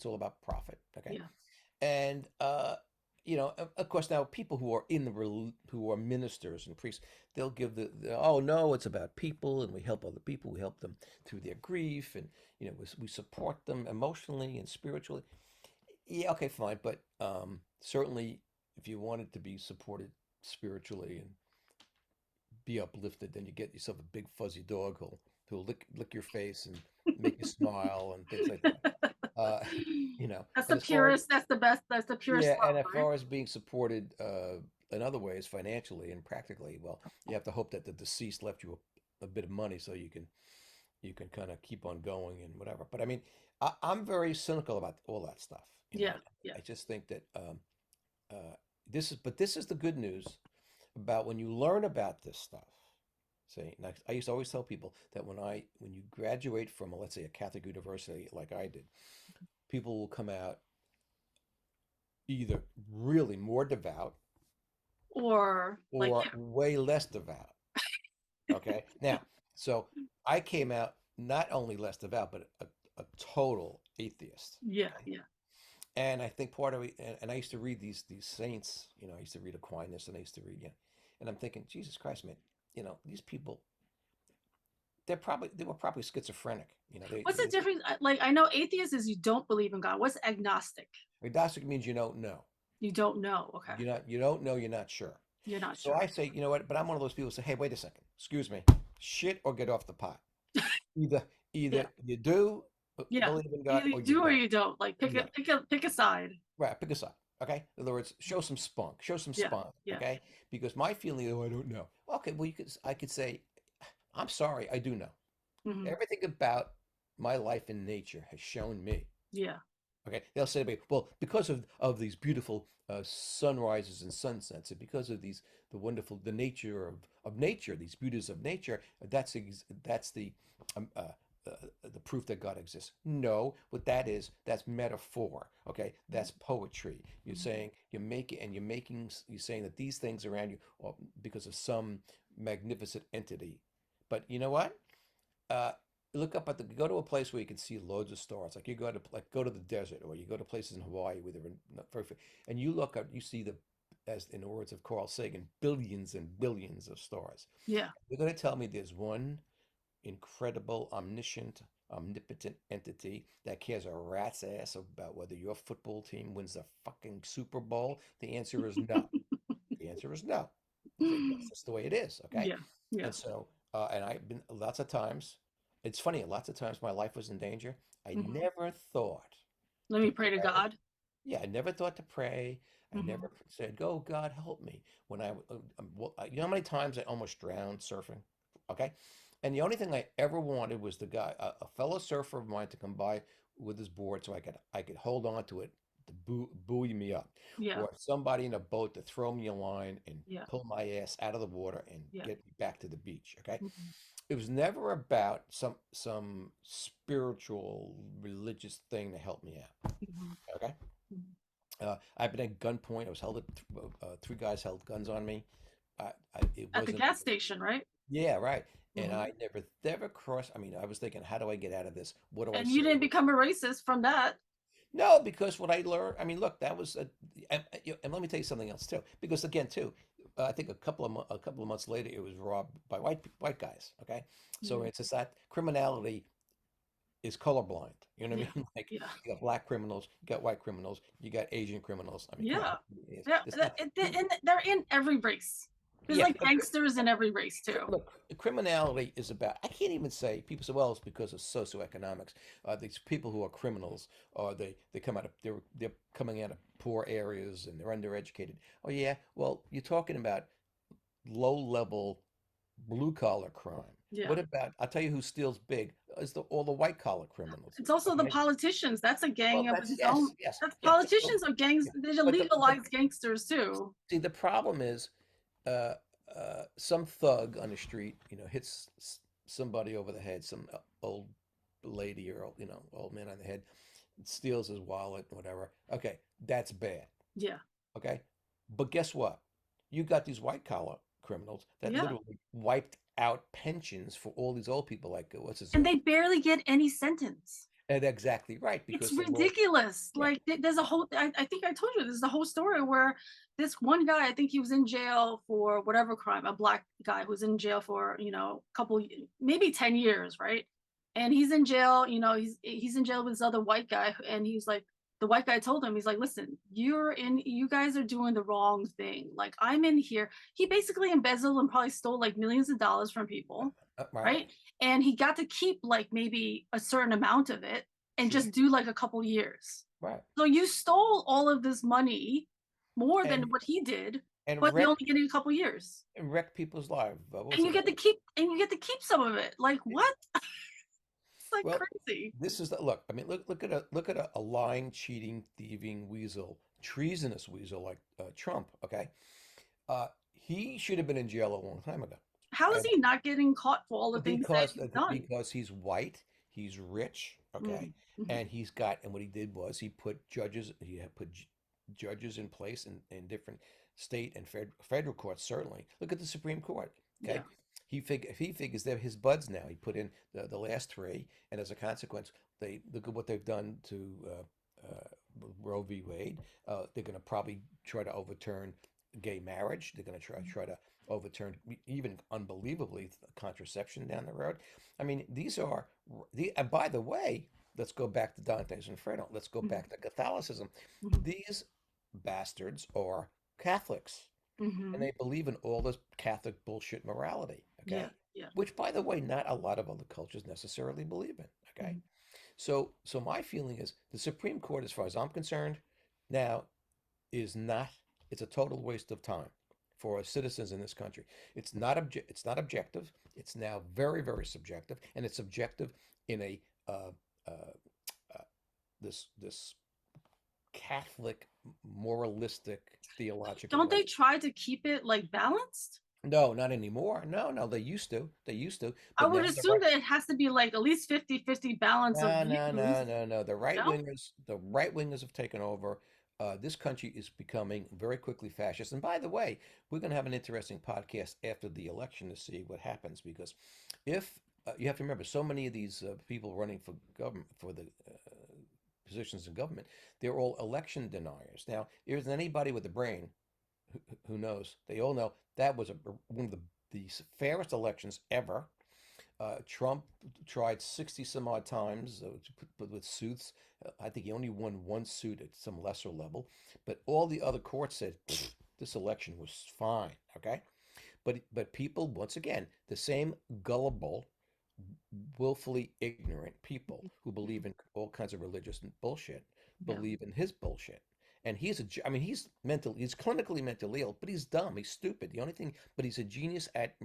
all about profit. Okay. Yeah. And of course, now people who are who are ministers and priests, they'll give oh no, it's about people, and we help other people, we help them through their grief, and we support them emotionally and spiritually. Yeah, okay, fine, but certainly if you wanted to be supported spiritually and be uplifted, then you get yourself a big fuzzy dog who'll lick your face and make you smile and things like that. Uh, That's the and as far as purest. That's the best. That's the purest yeah, and love, as right? far as being supported in other ways, financially and practically, well, you have to hope that the deceased left you a bit of money so you can kind of keep on going and whatever. But I mean, I'm very cynical about all that stuff. Yeah. Yeah. I just think that this is the good news about when you learn about this stuff. See, and I used to always tell people that when you graduate from, let's say, a Catholic university like I did, people will come out either really more devout Or like, or way less devout. Okay. Now, so I came out not only less devout, but a total atheist. yeah. Okay. Yeah. And I think part of it, and I used to read these saints, I used to read Aquinas, and I used to read, and I'm thinking, Jesus Christ, man, these people, they were probably schizophrenic. What's the difference? Like, I know atheist is you don't believe in God. What's agnostic? agnostic means you don't know. You don't know. Okay. You don't know, you're not sure. You're not So sure. I say, you know what? But I'm one of those people who say, hey, wait a second, excuse me, shit or get off the pot. Either Yeah. either you do Yeah. believe in God Either you or you do or don't. you don't. Like, Yeah, pick a side. right. Pick a side. Okay. In other words, show some spunk, show some Yeah. spine. Yeah. Okay. Because my feeling, I don't know. Okay. Well, I could say, I'm sorry, I do know. Hmm. Everything about my life in nature has shown me. Yeah. Okay, they'll say to me, well, because of these beautiful sunrises and sunsets, and because of the nature of nature, these beauties of nature, that's um, uh, the proof that God exists. No, what that is, that's metaphor. Okay, that's poetry. Mhm. You're saying that these things around you are because of some magnificent entity. But you know what? uh, look up go to a place where you can see loads of stars. Like you go to the desert, or you go to places in Hawaii where they're not very, and you look up, you see as in the words of Carl Sagan, billions and billions of stars. Yeah. You're going to tell me there's one incredible, omniscient, omnipotent entity that cares a rat's ass about whether your football team wins the fucking Super Bowl? The answer is no. The answer is no. That's just the way it is. Okay. Yeah. Yeah. And so, and I've been lots of times, it's funny, lots of times my life was in danger. I Hmm. never thought Let to me pray to pray. God. Yeah, I never thought to pray. I Hmm. never said, "Go, God, help me." When you know how many times I almost drowned surfing? Okay. And the only thing I ever wanted was a fellow surfer of mine to come by with his board so I could hold on to it to buoy me up, Yeah. or somebody in a boat to throw me a line and Yeah. pull my ass out of the water and Yeah. get me back to the beach. Okay. Hmm. It was never about some spiritual religious thing to help me out. Hmm. Okay. Hmm. I've been at gunpoint. I was held at three guys held guns on me. It At the wasn't. gas station, right? Yeah, right. And Hmm. I never crossed. I mean, I was thinking, how do I get out of this? What do I And you say? didn't become a racist from that. No, because what I learned, I mean, look, that was and let me tell you something else too. Because again, too, I think a couple of months later, it was robbed by white guys. Okay, so Mhm. it's just that criminality is colorblind. You know what Yeah, I mean? Like yeah, you got black criminals, you got white criminals, you got Asian criminals. I mean, come on, yeah, yeah. it's not. And they're in every race. There's Yeah, like gangsters in every race too. look, criminality is about. I can't even say people say, well, it's because of socioeconomics. These people who are criminals, or they come out of they're coming out of poor areas and they're undereducated. Oh yeah, well, you're talking about low level blue collar crime. Yeah. What about? I'll tell you who steals big is all the white collar criminals. It's also the Okay, politicians. That's a gang well, of that's its own. That's yes. So, politicians are gangs. yeah. They're But legalized gangsters too. see, the problem is, uh, some thug on the street, hits somebody over the head, some old lady or old man on the head, steals his wallet, whatever. Okay, that's bad. Yeah, Okay, but guess what? You got these white collar criminals that yeah. literally wiped out pensions for all these old people. Like what's his And they barely get any sentence. And exactly right It's because they were ridiculous. yeah. Like there's a whole. I think I told you there's a whole story where this one guy. I think he was in jail for whatever crime. A black guy who's in jail for couple maybe 10 years, right? And he's in jail. He's in jail with this other white guy, and he's like the white guy told him he's like, listen, you guys are doing the wrong thing. Like I'm in here. He basically embezzled and probably stole like millions of dollars from people, Right, right? And he got to keep like maybe a certain amount of it and sure, just do like a couple years. right, So you stole all of this money more than and what he did, and but you're wreck only getting a couple years. and wreck people's lives. What And was you it? get to keep some of it. Like what? It's like Well, crazy. this is the look. I mean, look at a lying, cheating, thieving weasel, treasonous weasel like Trump. Okay, he should have been in jail a long time ago. How is And he not getting caught for all the things that because he's done? because he's white, he's rich. Okay, Mm-hmm. and what he did was he had put judges in place in different state and federal courts. Certainly, look at the Supreme Court. Yeah. Okay, he figures they're his buds now. He put in the last three, and as a consequence, they look at what they've done to Roe v. Wade. They're going to probably try to overturn gay marriage. They're going to try to overturn even unbelievably contraception down the road. I mean, these are and by the way, let's go back to Dante's Inferno. Let's go Mm-hmm. back to Catholicism. Mm-hmm. These bastards are Catholics and Mm-hmm. they believe in all this Catholic bullshit morality, Yeah. okay? Yeah. Which, by the way, not a lot of other cultures necessarily believe in, okay? Mm-hmm. So my feeling is the Supreme Court, as far as I'm concerned, now is not. It's a total waste of time for citizens in this country. It's not objective. It's now very very subjective, and it's subjective in a uh, uh, uh, this Catholic moralistic theological Don't way. they try to keep it like balanced? No, not anymore. No, no, they used to. They used to, I but now would the assume right. that it has to be like at least 50-50 balance of No, no, no, views. no, no. No? The right wingers have taken over. This country is becoming very quickly fascist. And by the way, we're going to have an interesting podcast after the election to see what happens because if you have to remember, so many of these people running for government for the positions in government, they're all election deniers. Now, there isn't anybody with a brain who knows. They all know that was one of the fairest elections ever. Trump tried 60 some odd times with suits. I think he only won one suit at some lesser level, but all the other courts said this election was fine. Okay, but people once again the same gullible, willfully ignorant people who believe in all kinds of religious bullshit Yeah. believe in his bullshit. And I mean, he's clinically mentally ill, but he's dumb, he's stupid. The only thing, but he's a genius at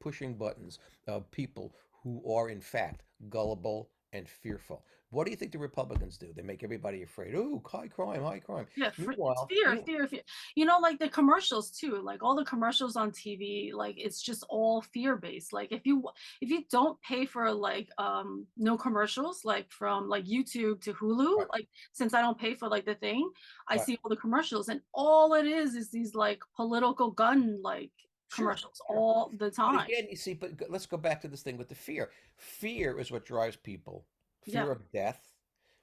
pushing buttons of people who are in fact gullible and fearful. What do you think the Republicans do? They make everybody afraid. Oh, high crime, high crime. Yeah, it's Meanwhile, fear, fear, fear. Like the commercials too, like all the commercials on TV, like it's just all fear based. Like if you don't pay for like no commercials, like from like YouTube to Hulu, right, like since I don't pay for like the thing, I right, see all the commercials and all it is these like political gun like Sure, commercials sure. all the But time. again, you see, let's go back to this thing with the fear. Fear is what drives people. Yeah. Fear of death,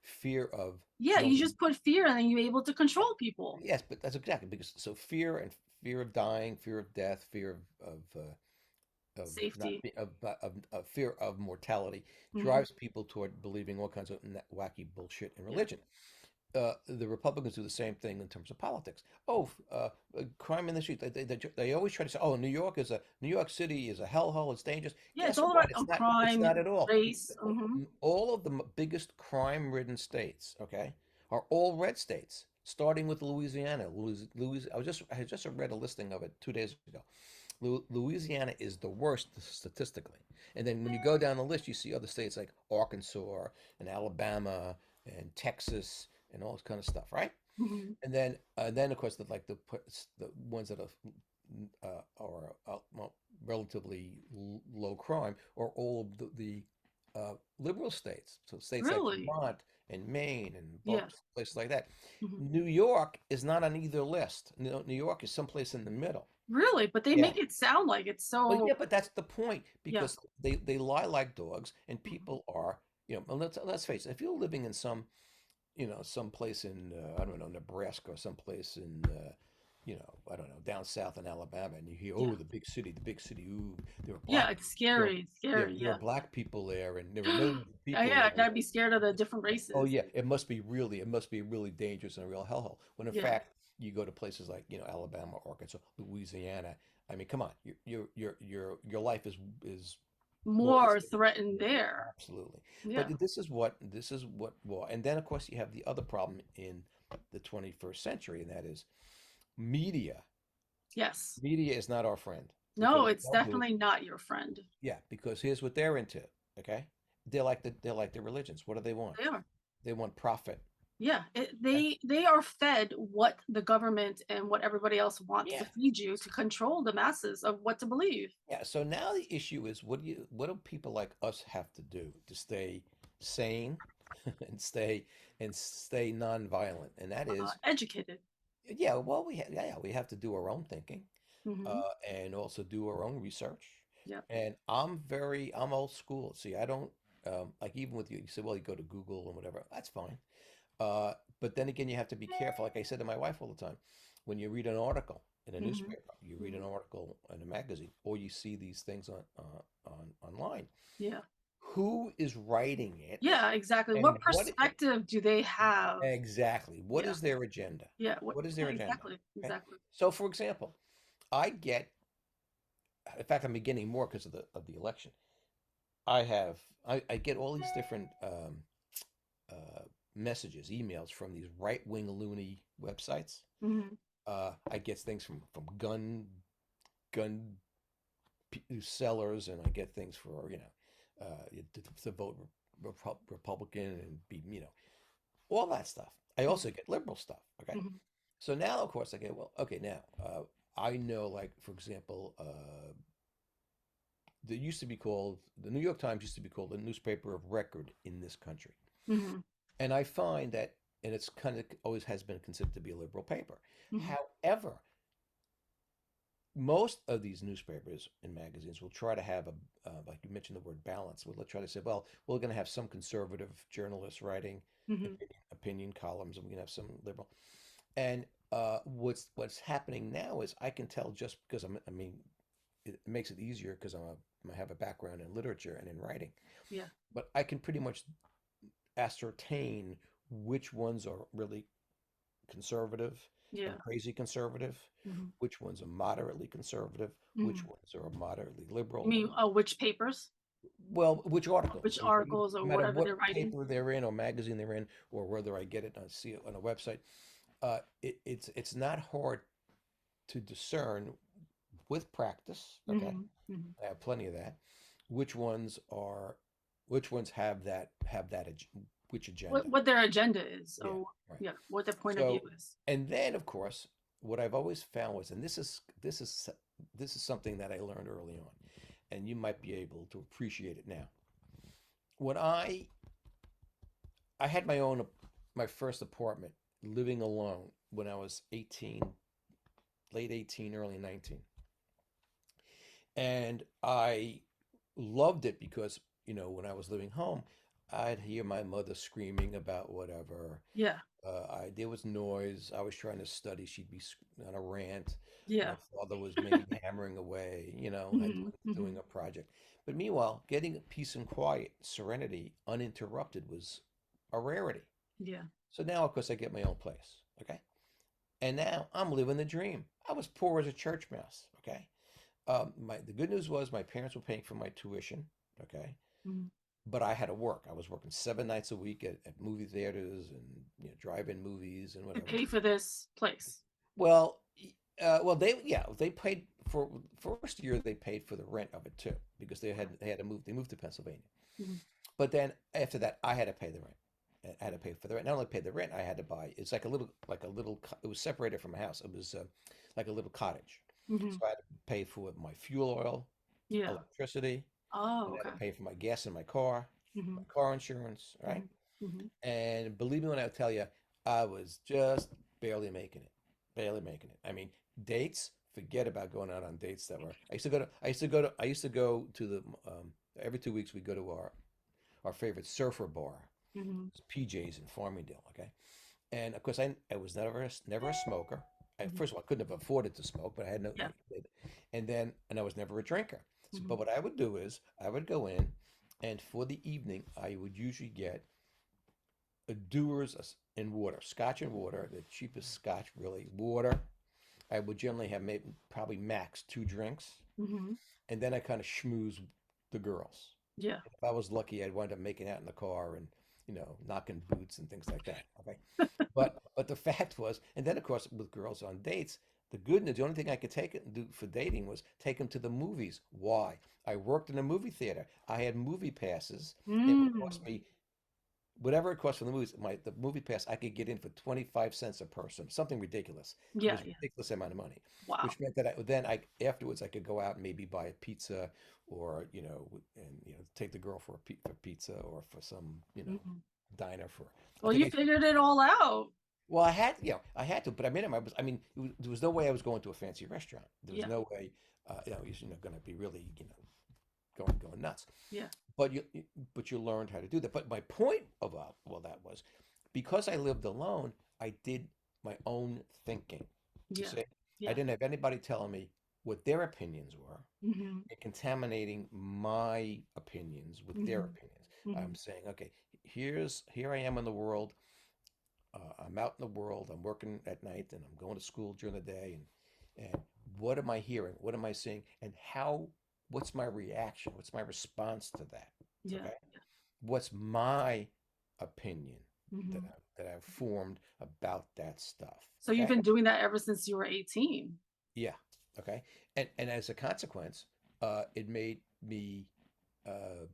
fear of Yeah, no. you just put fear and then you're able to control people. Yes, but that's exactly because so fear and fear of dying, fear of death, fear of not Safety. be- of fear of mortality Hmm. drives people toward believing all kinds of wacky bullshit in Yeah. religion. The Republicans do the same thing in terms of politics. Oh, crime in the street. They always try to say, "Oh, New York City is a hellhole. It's dangerous." Yeah, it's Guess all what? about It's not. It's crime, not at all. race. Hmm. All of the biggest crime-ridden states, okay, are all red states, starting with Louisiana. I had just read a listing of it 2 days ago. Louisiana is the worst statistically. And then when you go down the list, you see other states like Arkansas and Alabama and Texas and all this kind of stuff, right? Hmm. And then of course the ones that are well, relatively low crime are all of the liberal states. So states like Really? Vermont and Maine and Yeah. places like that. Hmm. New York is not on either list. New York is someplace in the middle. Really? But they Yeah. make it sound like it's Well, so, yeah, but that's the point yeah. because they lie like dogs, and Mhm. people are, and let's face it, if you're living in some place in I don't know, Nebraska or someplace in I don't know, down south in Alabama, and you hear, Yeah. oh, the big city, ooh, there are Yeah, black it's there are, scary. It's yeah, scary. there are Yeah. black people there, and there are millions of Yeah, people yeah. I there. gotta be scared of the different Yeah. Oh races. yeah, it must be really dangerous and a real hellhole. When in Yeah. fact, you go to places like Alabama, Arkansas, Louisiana. I mean, come on, your life is more at More stake. threatened Yeah, there. absolutely. Yeah. But this is what well, and then of course you have the other problem in the 21st century, and that is media. Yes. Media is not our friend No, because it's they'll do definitely not your friend. yeah, because here's what they're into. Okay, they're like the religions. What do they want? They are. They want profit. Yeah. Okay? They are fed what the government and what everybody else wants to Yeah. feed you to control the masses of what to believe. Yeah, so now the issue is what do people like us have to do to stay sane and stay nonviolent? And that is Educated. yeah, well we have to do our own thinking Hmm. and also do our own research. Yeah. And I'm old school. See, I don't like even with you say well you go to Google and whatever. That's fine. But then again, you have to be careful. Like I said to my wife all the time, when you read an article in a Hmm. newspaper, you read an Hmm. article in a magazine, or you see these things online. Yeah. Who is writing it, Yeah, exactly. and What perspective do they have? exactly what Yeah. is their agenda? Yeah. What? What is Yeah, their agenda? exactly. Okay. Exactly. So, for example, I get, in fact, I'm beginning more because of the election. I get all these different messages, emails from these right wing loony websites. Hmm. I get things from gun sellers, and I get things for to vote Republican and be all that stuff. I also get liberal stuff. Okay, Hmm. so now of course I get well. Okay, now I know like for example, the New York Times used to be called the newspaper of record in this country. Hmm. And I find that, and it's kind of always has been considered to be a liberal paper. Hmm. However, most of these newspapers and magazines will try to have like you mentioned the word balance. We'll try to say, well, we're going to have some conservative journalists writing Hmm. opinion columns, and we're going to have some liberal. And what's happening now is I can tell just because I mean, it makes it easier because I have a background in literature and in writing, Yeah. but I can pretty much ascertain which ones are really conservative Yeah. and crazy conservative, Hmm. which ones are moderately conservative, which Hmm. ones are moderately You liberal. mean which papers, Well, which articles, which articles, or no matter whatever what they're writing? paper they're in or magazine they're in, or whether I get it and I see it on a website, it's not hard to discern with practice. Okay, Hmm. Hmm. I have plenty of that. Which ones are, which ones which agenda? What their agenda is, Yeah, or right. yeah, what their point of view So, is. and then of course, what I've always found was, and this is something that I learned early on, and you might be able to appreciate it now. When I had my first apartment, living alone when I was 18, late 18, early 19. And I loved it because, when I was living home, I'd hear my mother screaming about whatever. Yeah. There was noise. I was trying to study. She'd be on a rant. My Yeah. father was maybe hammering away, and Hmm. doing Hmm. a project. But meanwhile, getting peace and quiet, serenity, uninterrupted was a rarity. Yeah. So now, of course, I get my own place. Okay. And now I'm living the dream. I was poor as a church mouse. Okay. The good news was my parents were paying for my tuition. Okay. Hmm. But I had to work. I was working 7 nights a week at movie theaters and drive-in movies and To whatever. pay for this place. Well, they paid for first year they paid for the rent of it too because they had to move. They moved to Pennsylvania. Hmm. But then after that, I had to pay the rent. I had to pay for the rent. Not only pay the rent, I had to buy. It's like a little. It was separated from a house. It was like a little cottage. Hmm. So I had to pay for my fuel oil, Yeah. electricity, Oh, and I had okay. to pay for my gas in Hmm. my car insurance, right? Hmm. Hmm. And believe me when I tell you, I was just barely making it, barely making it. I mean, dates. Forget about going out on dates that were. I used to go to the every 2 weeks we go to our favorite surfer bar. Hmm. It's PJ's in Farmingdale, okay? And of course, I was never a smoker. Hmm. First of all, I couldn't have afforded to smoke, but I had no. Yeah. And I was never a drinker. So, Hmm. but what I would do is I would go in, and for the evening, I would usually get a Dewar's and water, scotch and water, the cheapest scotch, really, water. I would generally have maybe probably max 2 drinks, Hmm. and then I kind of schmooze the girls. Yeah. If I was lucky, I'd wind up making out in the car and knocking boots and things like that. Okay, but the fact was, and then of course with girls on dates, the good news, the only thing I could take it and do for dating was take them to the movies. Why? I worked in a movie theater. I had movie passes. It would cost Mm. me whatever it costs for the movies. The movie pass I could get in for 25 cents a person, something ridiculous. It Yeah. was a Yeah. ridiculous amount of money, Wow. which meant that I afterwards I could go out and maybe buy a pizza or and take the girl for pizza or for some Hmm. diner for. I Well, think you I figured it all out. well, I had to, but I mean, there was no way I was going to a fancy restaurant. There was Yeah. no way, you're going to be really, going nuts. Yeah. But you learned how to do that. But my point about that was because I lived alone, I did my own thinking. You Yeah. see, I Yeah. didn't have anybody telling me what their opinions were Hmm. and contaminating my opinions with their Hmm. opinions. Hmm. I'm saying, okay, here I am in the world. I'm out in the world. I'm working at night, and I'm going to school during the day. And what am I hearing? What am I seeing? And how? What's my reaction? What's my response to that? Yeah. Okay. What's my opinion Hmm. that I've formed about that stuff? So you've Okay. been doing that ever since you were 18. Yeah. Okay. And as a consequence, it made me uh,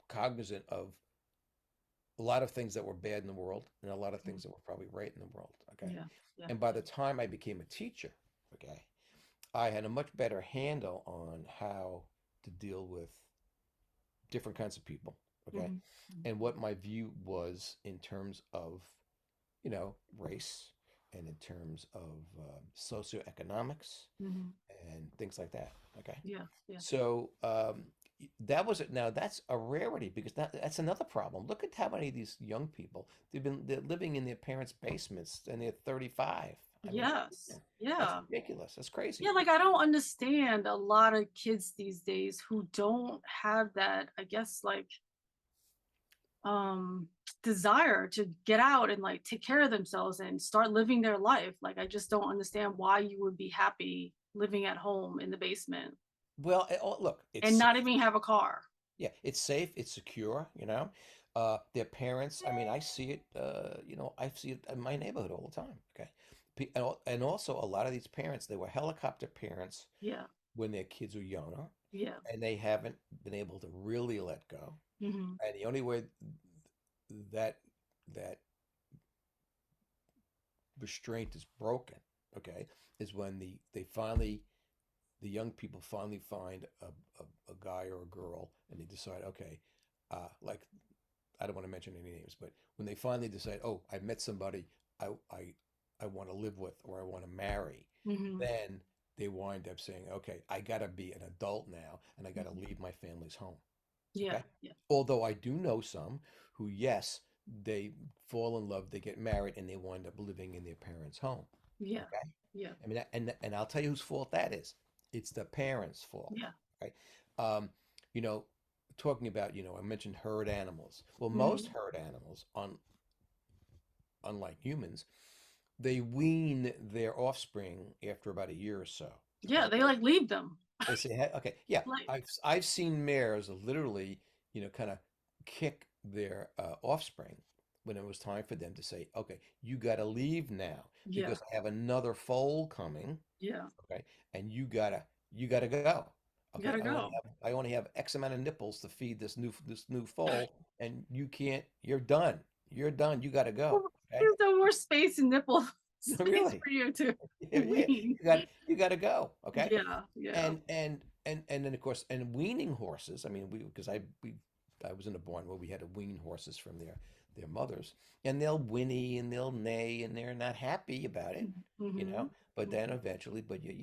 cognizant of a lot of things that were bad in the world and a lot of Mhm. things that were probably right in the world. Okay. Yeah. Yeah. And by the time I became a teacher, okay, I had a much better handle on how to deal with different kinds of people. Okay. Hmm. And what my view was in terms of, race and in terms of socioeconomics Hmm. and things like that. Okay. Yeah. Yeah. So that was it. Now that's a rarity because that's another problem. Look at how many of these young people they're living in their parents' basements and they're 35. I mean, Yes. that's Yeah. ridiculous. That's crazy. Yeah, like I don't understand a lot of kids these days who don't have that, I guess, like um desire to get out and like take care of themselves and start living their life. Like I just don't understand why you would be happy living at home in the basement Well, look, and it's not even have a car. yeah, it's safe, it's secure. Their parents. I mean, I see it. I see it in my neighborhood all the time. Okay, and also a lot of these parents, they were helicopter parents Yeah. when their kids were younger, Yeah. and they haven't been able to really let go. Hmm. And the only way that that restraint is broken, okay, is when the young people finally find a guy or a girl, and they decide, okay, like I don't want to mention any names, but when they finally decide, oh, I met somebody I I want to live with or I want to marry, Hmm. then they wind up saying, okay, I got to be an adult now and I got to Mhm. leave my family's home. Yeah, Okay. yeah, Although I do know some who, yes, they fall in love, they get married, and they wind up living in their parents' home. yeah, Okay. yeah, I mean, and I'll tell you whose fault that is. It's the parents' fault. yeah. Right. Um, you know, talking about, I mentioned herd animals. Well, most Mhm. herd animals, unlike humans, they wean their offspring after about a year or so. Yeah, Okay. they like leave them. They say, "Hey," okay, yeah, Like, I've seen mares literally, kind of kick their offspring when it was time for them to say, okay, you got to leave now yeah, because I have another foal coming. yeah. Okay, and you gotta go. You Okay, gotta I only go. have I only have X amount of nipples to feed this new foal, and you can't. You're done. You're done. You gotta go. Well, Okay, there's no more space and nipple space really. for you to Yeah, yeah, wean. you gotta go. Okay, Yeah, yeah. and then of course, and weaning horses. I mean, because I was in a barn where we had to wean horses from their mothers, and they'll whinny and they'll neigh and they're not happy about it, you know. Mm-hmm. But then Hmm. eventually, but you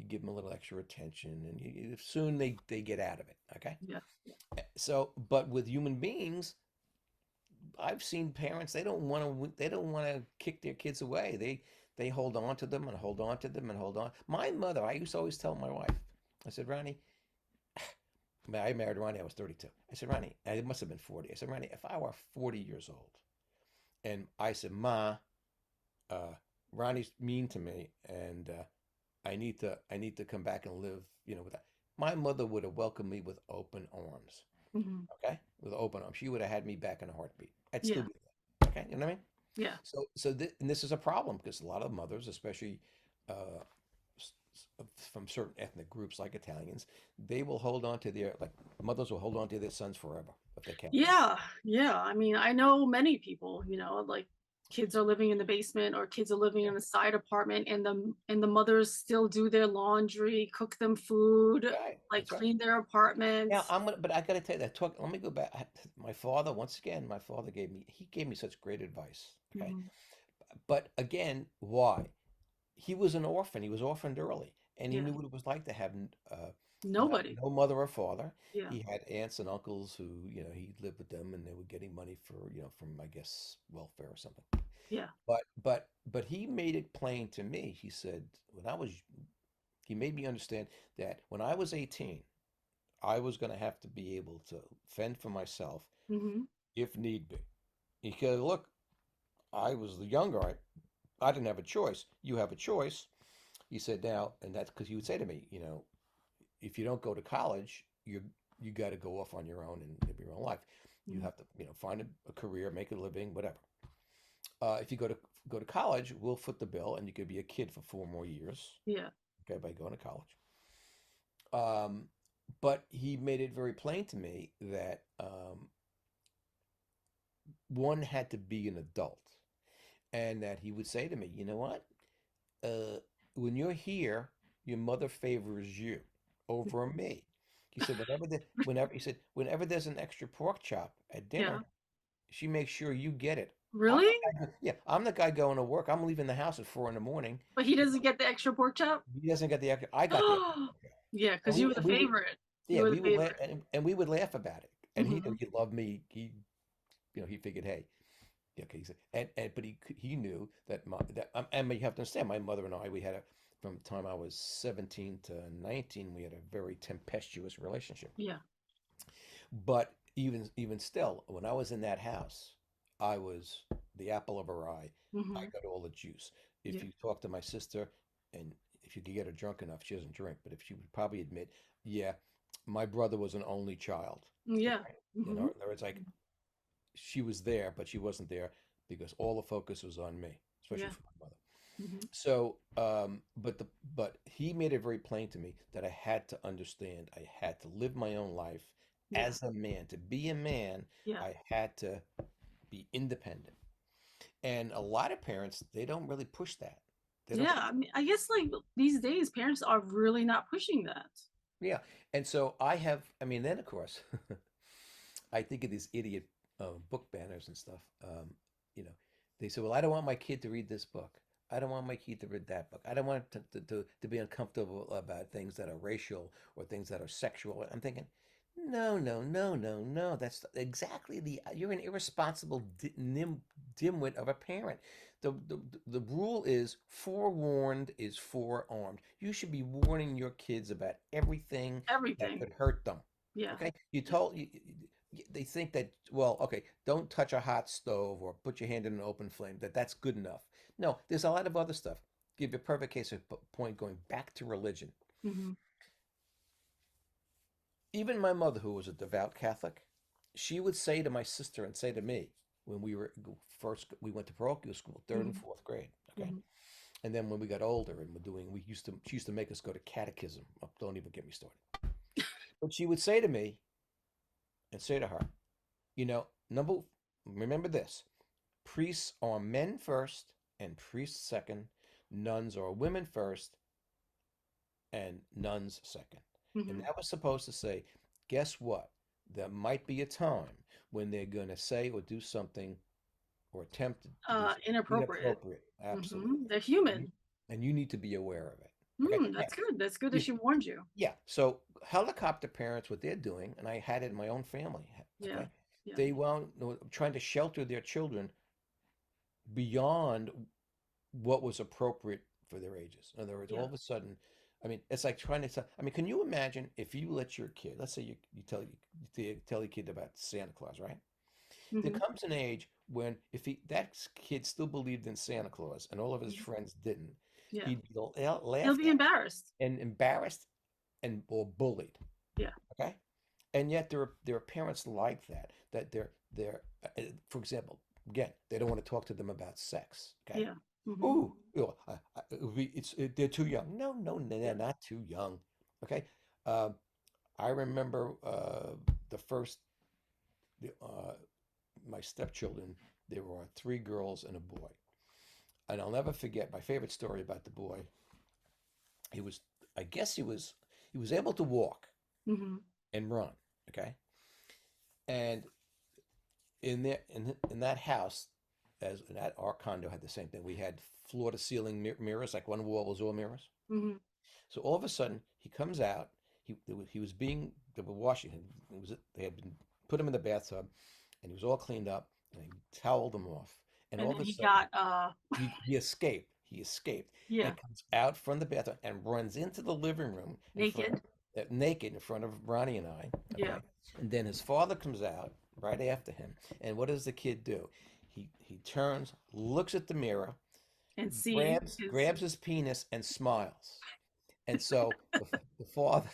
give them a little extra attention, and soon they get out of it. Okay. Yeah, yeah, So, but with human beings, I've seen parents they don't want to kick their kids away. They hold on to them and hold on to them and hold on. My mother, I used to always tell my wife, I said, Ronnie, I married Ronnie, I was 32. I said, Ronnie, and it must have been 40. I said, Ronnie, if I were 40 years old and I said, Ma, uh, Ronnie's mean to me and I need to come back and live, with that. My mother would have welcomed me with open arms. hmm, Okay? With open arms. She would have had me back in a heartbeat. I'd still yeah, be there. Okay? You know what I mean? yeah. And this is a problem because a lot of mothers, especially uh, from certain ethnic groups like Italians, they will hold on to like mothers will hold on to their sons forever if they can. Yeah, yeah. I mean, I know many people, like kids are living in the basement or kids are living Yeah. in a side apartment and the mothers still do their laundry, cook them food, Right. like That's right. clean their Now apartments. but I got to tell you that let me go back. My father, once again, my father gave me such great advice. Okay. Mhm. But again, why? He was an orphan. He was orphaned early, and he Yeah. knew what it was like to have Nobody. no mother or father. Yeah. He had aunts and uncles who, he lived with them, and they were getting money for, from I guess welfare or something. Yeah. But he made it plain to me. He said he made me understand that when I was 18, I was going to have to be able to fend for myself Hmm. if need be. He said, look, I was the younger. I didn't have a choice. You have a choice. He said, now, and that's because he would say to me, if you don't go to college, you got to go off on your own and live your own life. You Hmm. have to, find a career, make a living, whatever. If you go to college, we'll foot the bill, and you could be a kid for 4 more years, Yeah. okay, by going to college. Um, but he made it very plain to me that one had to be an adult, and that he would say to me, you know what? When you're here, your mother favors you over me. He said, whenever there's an extra pork chop at Yeah. dinner, she makes sure you get it. Really? Yeah, I'm the guy going to work. I'm leaving the house at 4 in the morning. But he doesn't get the extra pork chop? He doesn't get the extra. I got the extra pork chop, Yeah, and because you were the we would, favorite. You yeah, were the we would laugh, favorite. and we would laugh about it. And he knew Hmm. he loved me. He figured, hey, yeah, okay. He said, but he knew that and you have to understand, my mother and I, we had from the time I was 17 to 19, we had a very tempestuous relationship. Yeah. But even still, when I was in that house, I was the apple of her eye. I Hmm. got all the juice. If Yeah. you talk to my sister, and if you could get her drunk enough, she doesn't drink, but if she would probably admit, yeah, my brother was an only child. Yeah. Okay, Hmm. in other words, like she was there, but she wasn't there because all the focus was on me, especially Yeah. for my mother. Hmm. So, but he made it very plain to me that I had to understand. I had to live my own life Yeah. as a man. To be a man, Yeah. I had to be independent. And a lot of parents, they don't really push that. They don't Yeah. push. I mean, I guess like these days, parents are really not pushing that. Yeah. And so I mean, then of course, I think of these idiot book banners and stuff. You know, they say, "Well, I don't want my kid to read this book." I don't want my kid to read that book. I don't want to be uncomfortable about things that are racial or things that are sexual. I'm thinking, no, no, no, no, no. That's exactly you're an irresponsible dimwit of a parent. The rule is forewarned is forearmed. You should be warning your kids about everything that Everything. could hurt them. Yeah. Okay, they think that, well, okay, don't touch a hot stove or put your hand in an open flame. That's good enough. No, there's a lot of other stuff. Give you a perfect case of point going back to religion. Mm-hmm. Even my mother, who was a devout Catholic, she would say to my sister and say to me when we went to parochial school, third and Mm-hmm. fourth grade. Okay, Mm-hmm. and then when we got older and she used to make us go to catechism. Oh, don't even get me started. But she would say to me and say to her, you know, remember this: priests are men first and priests second. Nuns are women first and nuns second. And Mm-hmm. that was supposed to say, guess what? There might be a time when they're going to say or do something or attempt to do something Inappropriate. inappropriate. Mm-hmm. Absolutely. They're And you, human. and you need to be aware of it. Okay. Now, That's good. That's good that you, she warned you. yeah. So helicopter parents, what they're doing, and I had it in my own family. Yeah. Okay. Yeah. They wound trying to shelter their children beyond what was appropriate for their ages. In other words, Yeah. all of a sudden, I mean, it's like trying to tell. I mean, can you imagine if you let your kid, let's say you tell your kid about Santa Claus, right? There Mm-hmm. comes an age when if that kid still believed in Santa Claus and all of his Mm-hmm. friends didn't, Yeah. he'd be He'll laughed be at embarrassed. and embarrassed and or bullied. Yeah. Okay, and yet there are parents like that for example, again, they don't want to talk to them about sex. Okay, Yeah. Mm-hmm. ooh, they're too young. No, no, no, they're Yeah. not too young. Okay, uh, I remember the first uh, my stepchildren. There were three girls and a boy, and I'll never forget my favorite story about the boy. He was, I guess he was able to walk Mm-hmm. and run. Okay, and in that house, as in that our condo had the same thing. We had floor to ceiling mirrors, like one wall was all mirrors. Mm-hmm. So all of a sudden, he comes out. He was being they were washing him. They had been put him in the bathtub, and he was all cleaned up, and he toweled him off. And And all of then a he sudden, got he escaped. He escaped yeah, and comes out from the bathroom and runs into the living room in front naked. naked in front of Ronnie and I. Yeah. Okay, and then his father comes out right after him. And what does the kid do? He turns, looks at the mirror, And seeing his grabs his penis, and smiles. And so the father,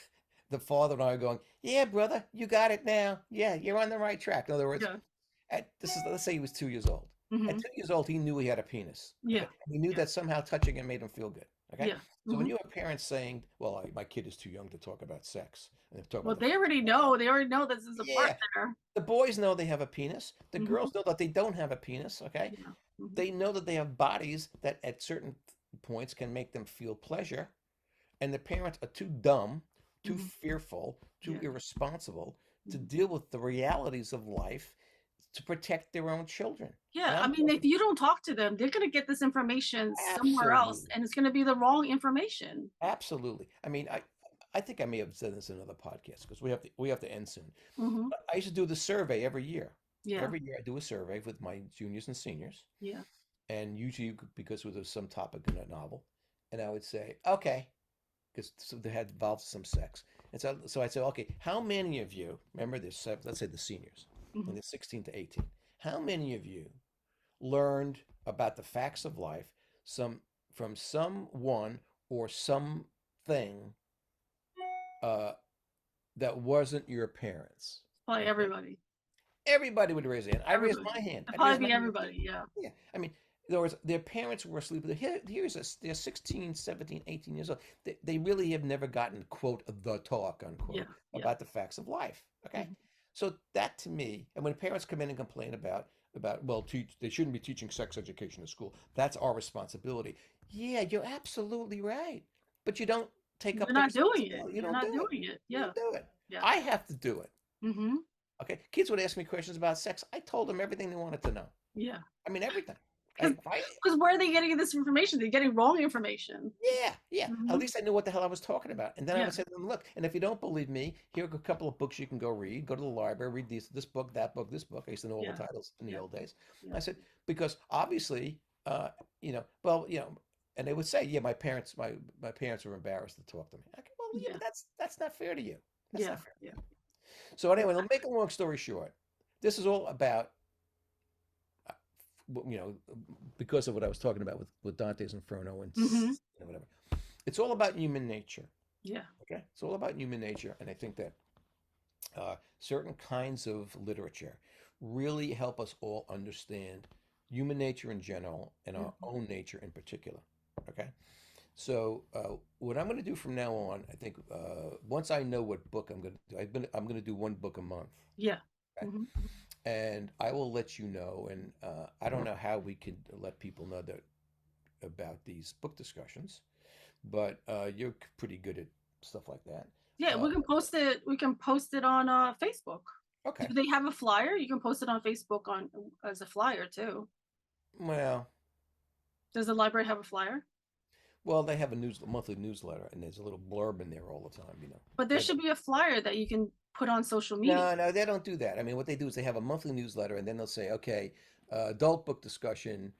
the father and I are going, "Yeah, brother, you got it now. Yeah, you're on the right track." In other words, yeah. let's say he was 2 years old. At Mm-hmm. 2 years old, he knew he had a penis. Yeah. Okay, he knew Yeah. that somehow touching it made him feel good. Okay, Yeah. so when Mm-hmm. you have parents saying, "Well, my kid is too young to talk about sex," and they talk Well, about the they already know. They already know this is a part yeah, there. the boys know they have a penis. The Mm-hmm. girls know that they don't have a penis. Okay, Yeah. Mm-hmm. they know that they have bodies that at certain points can make them feel pleasure, and the parents are too dumb, too Mm-hmm. fearful, too Yeah. irresponsible to Mm-hmm. deal with the realities of life to protect their own children. And Yeah. I I'm mean, if talking you don't talk to them, they're gonna get this information somewhere else, absolutely, and it's gonna be the wrong information. absolutely. I mean, I think I may have said this in another podcast because we have to end soon. Mm-hmm. I used to do the survey every year. Yeah. Every year I do a survey with my juniors and seniors, Yeah. and usually because there was some topic in a novel, and I would say, okay, because they had involved some sex, and so I said, okay, how many of you remember this? Let's say the seniors, Mm-hmm. and they're 16 to 18. How many of you learned about the facts of life some from someone or something uh, that wasn't your parents? Probably Okay, everybody. everybody would raise their hand. I raised Everybody. my hand. It'd I'd raise probably my be hand too. everybody. Yeah. Yeah. I mean, in other words, their parents were asleep. They're 16, 17, 18 years old. They really have never gotten, quote, the talk, Yeah. unquote, Yeah. about the facts of life. Okay. Mm-hmm. So that to me, and when parents come in and complain about well, they shouldn't be teaching sex education in school. That's our responsibility. Yeah, you're absolutely right. But you don't take You're up the not doing it. responsibility. You You're don't not do it. doing it. You Yeah. don't do it. Yeah. I have to do it. Mm-hmm. Okay. Kids would ask me questions about sex. I told them everything they wanted to know. Yeah. I mean, everything. Because where are they getting this information? They're getting wrong information. Yeah. At least I knew what the hell I was talking about. And then I would say to them, look, and if you don't believe me, here are a couple of books you can go read. Go to the library, read this book, that book, this book. I used to know all the titles in the old days. I said, because obviously, and they would say, yeah, my parents were embarrassed to talk to me. Okay, well, but that's not fair to you. That's not fair to you. So anyway, to make a long story short, this is all about, because of what I was talking about with Dante's Inferno and whatever. It's all about human nature. Yeah. Okay. It's all about human nature, and I think that certain kinds of literature really help us all understand human nature in general and our own nature in particular. Okay. So what I'm going to do from now on, I think, once I know what book I'm going to do, I'm going to do one book a month. Yeah. Okay? And I will let you know. And I don't know how we could let people know about these book discussions, but you're pretty good at stuff like that. Yeah, we can post it. We can post it on Facebook. Okay. Do they have a flyer? You can post it on Facebook as a flyer too. Well, does the library have a flyer? Well, they have a monthly newsletter, and there's a little blurb in there all the time, But there should be a flyer that you can put on social media. No, they don't do that. I mean, what they do is they have a monthly newsletter, and then they'll say, okay, adult book discussion,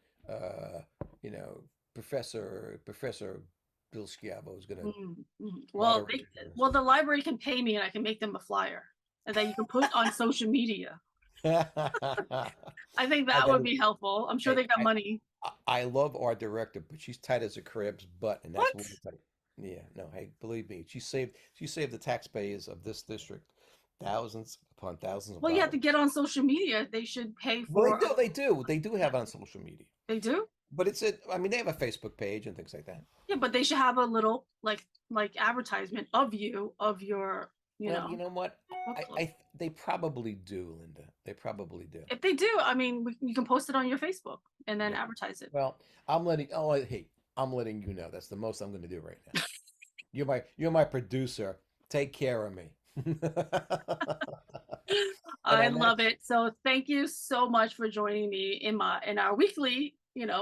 Professor Bill Schiavo is going to. Well, the library can pay me, and I can make them a flyer, and that you can put on social media. I think that would be helpful. I'm sure they got money. I love our director, but she's tight as a crab's butt, and that's what yeah, no, hey, believe me, she saved the taxpayers of this district thousands upon thousands of dollars. You have to get on social media. They should pay for. Well, they do have it on social media. They do, but they have a Facebook page and things like that. Yeah, but they should have a little like advertisement of your. You know what? They probably do, Linda. They probably do. If they do, I mean, you can post it on your Facebook and then advertise it. Well, I'm letting you know. That's the most I'm going to do right now. You're my producer. Take care of me. I love it. So thank you so much for joining me in our weekly,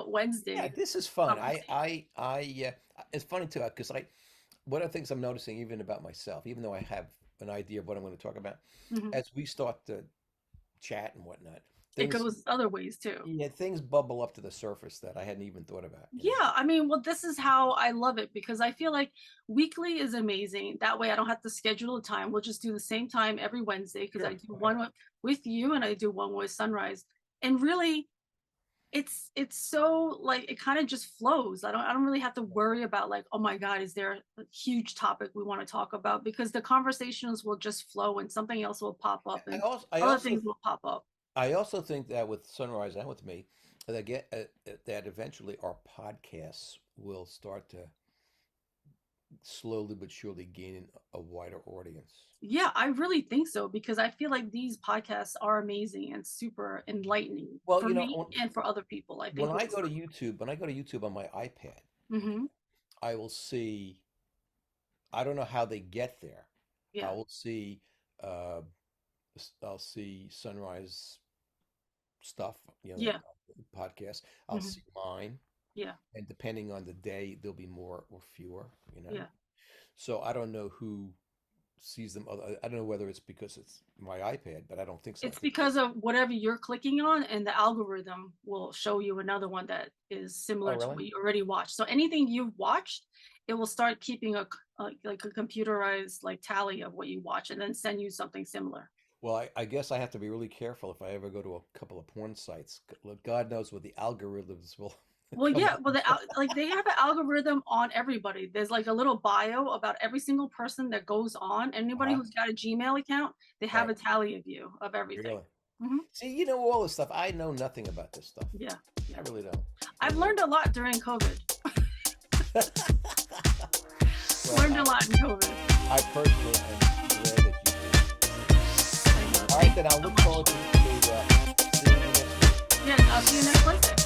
Wednesday. Yeah, this is fun. It's funny too because one of the things I'm noticing even about myself, even though I have an idea of what I'm going to talk about, as we start to chat and whatnot, it goes other ways too. Yeah, things bubble up to the surface that I hadn't even thought about. Yeah, I mean, this is how I love it because I feel like weekly is amazing. That way I don't have to schedule a time. We'll just do the same time every Wednesday because I do one with you and I do one with Sunrise. And really, it's so like it kind of just flows. I don't really have to worry about like, oh my God, is there a huge topic we want to talk about? Because the conversations will just flow and something else will pop up and other things will pop up. I also think that with Sunrise and with me, that eventually our podcasts will start to slowly but surely gain a wider audience. Yeah, I really think so because I feel like these podcasts are amazing and super enlightening for me and for other people. I think when I go to YouTube on my iPad, I will see. I don't know how they get there. Yeah. I will see. I'll see Sunrise stuff. Podcast. I'll see mine. Yeah. And depending on the day, there'll be more or fewer. Yeah. So I don't know who sees them. I don't know whether it's because it's my iPad, but I don't think so. It's because of whatever you're clicking on, and the algorithm will show you another one that is similar to what you already watched. So anything you've watched, it will start keeping a computerized tally of what you watch, and then send you something similar. Well, I guess I have to be really careful if I ever go to a couple of porn sites. God knows what the algorithms will. Well, yeah, well, they have an algorithm on everybody. There's a little bio about every single person that goes on. Anybody who's got a Gmail account, they have a tally of you, of everything. Really? See, you know all this stuff. I know nothing about this stuff. Yeah. I really don't. I've learned a lot during COVID. Learned a lot in COVID. I personally am glad that you did. All right, then I'll look forward to seeing you next week. Yeah, I'll see you next Wednesday.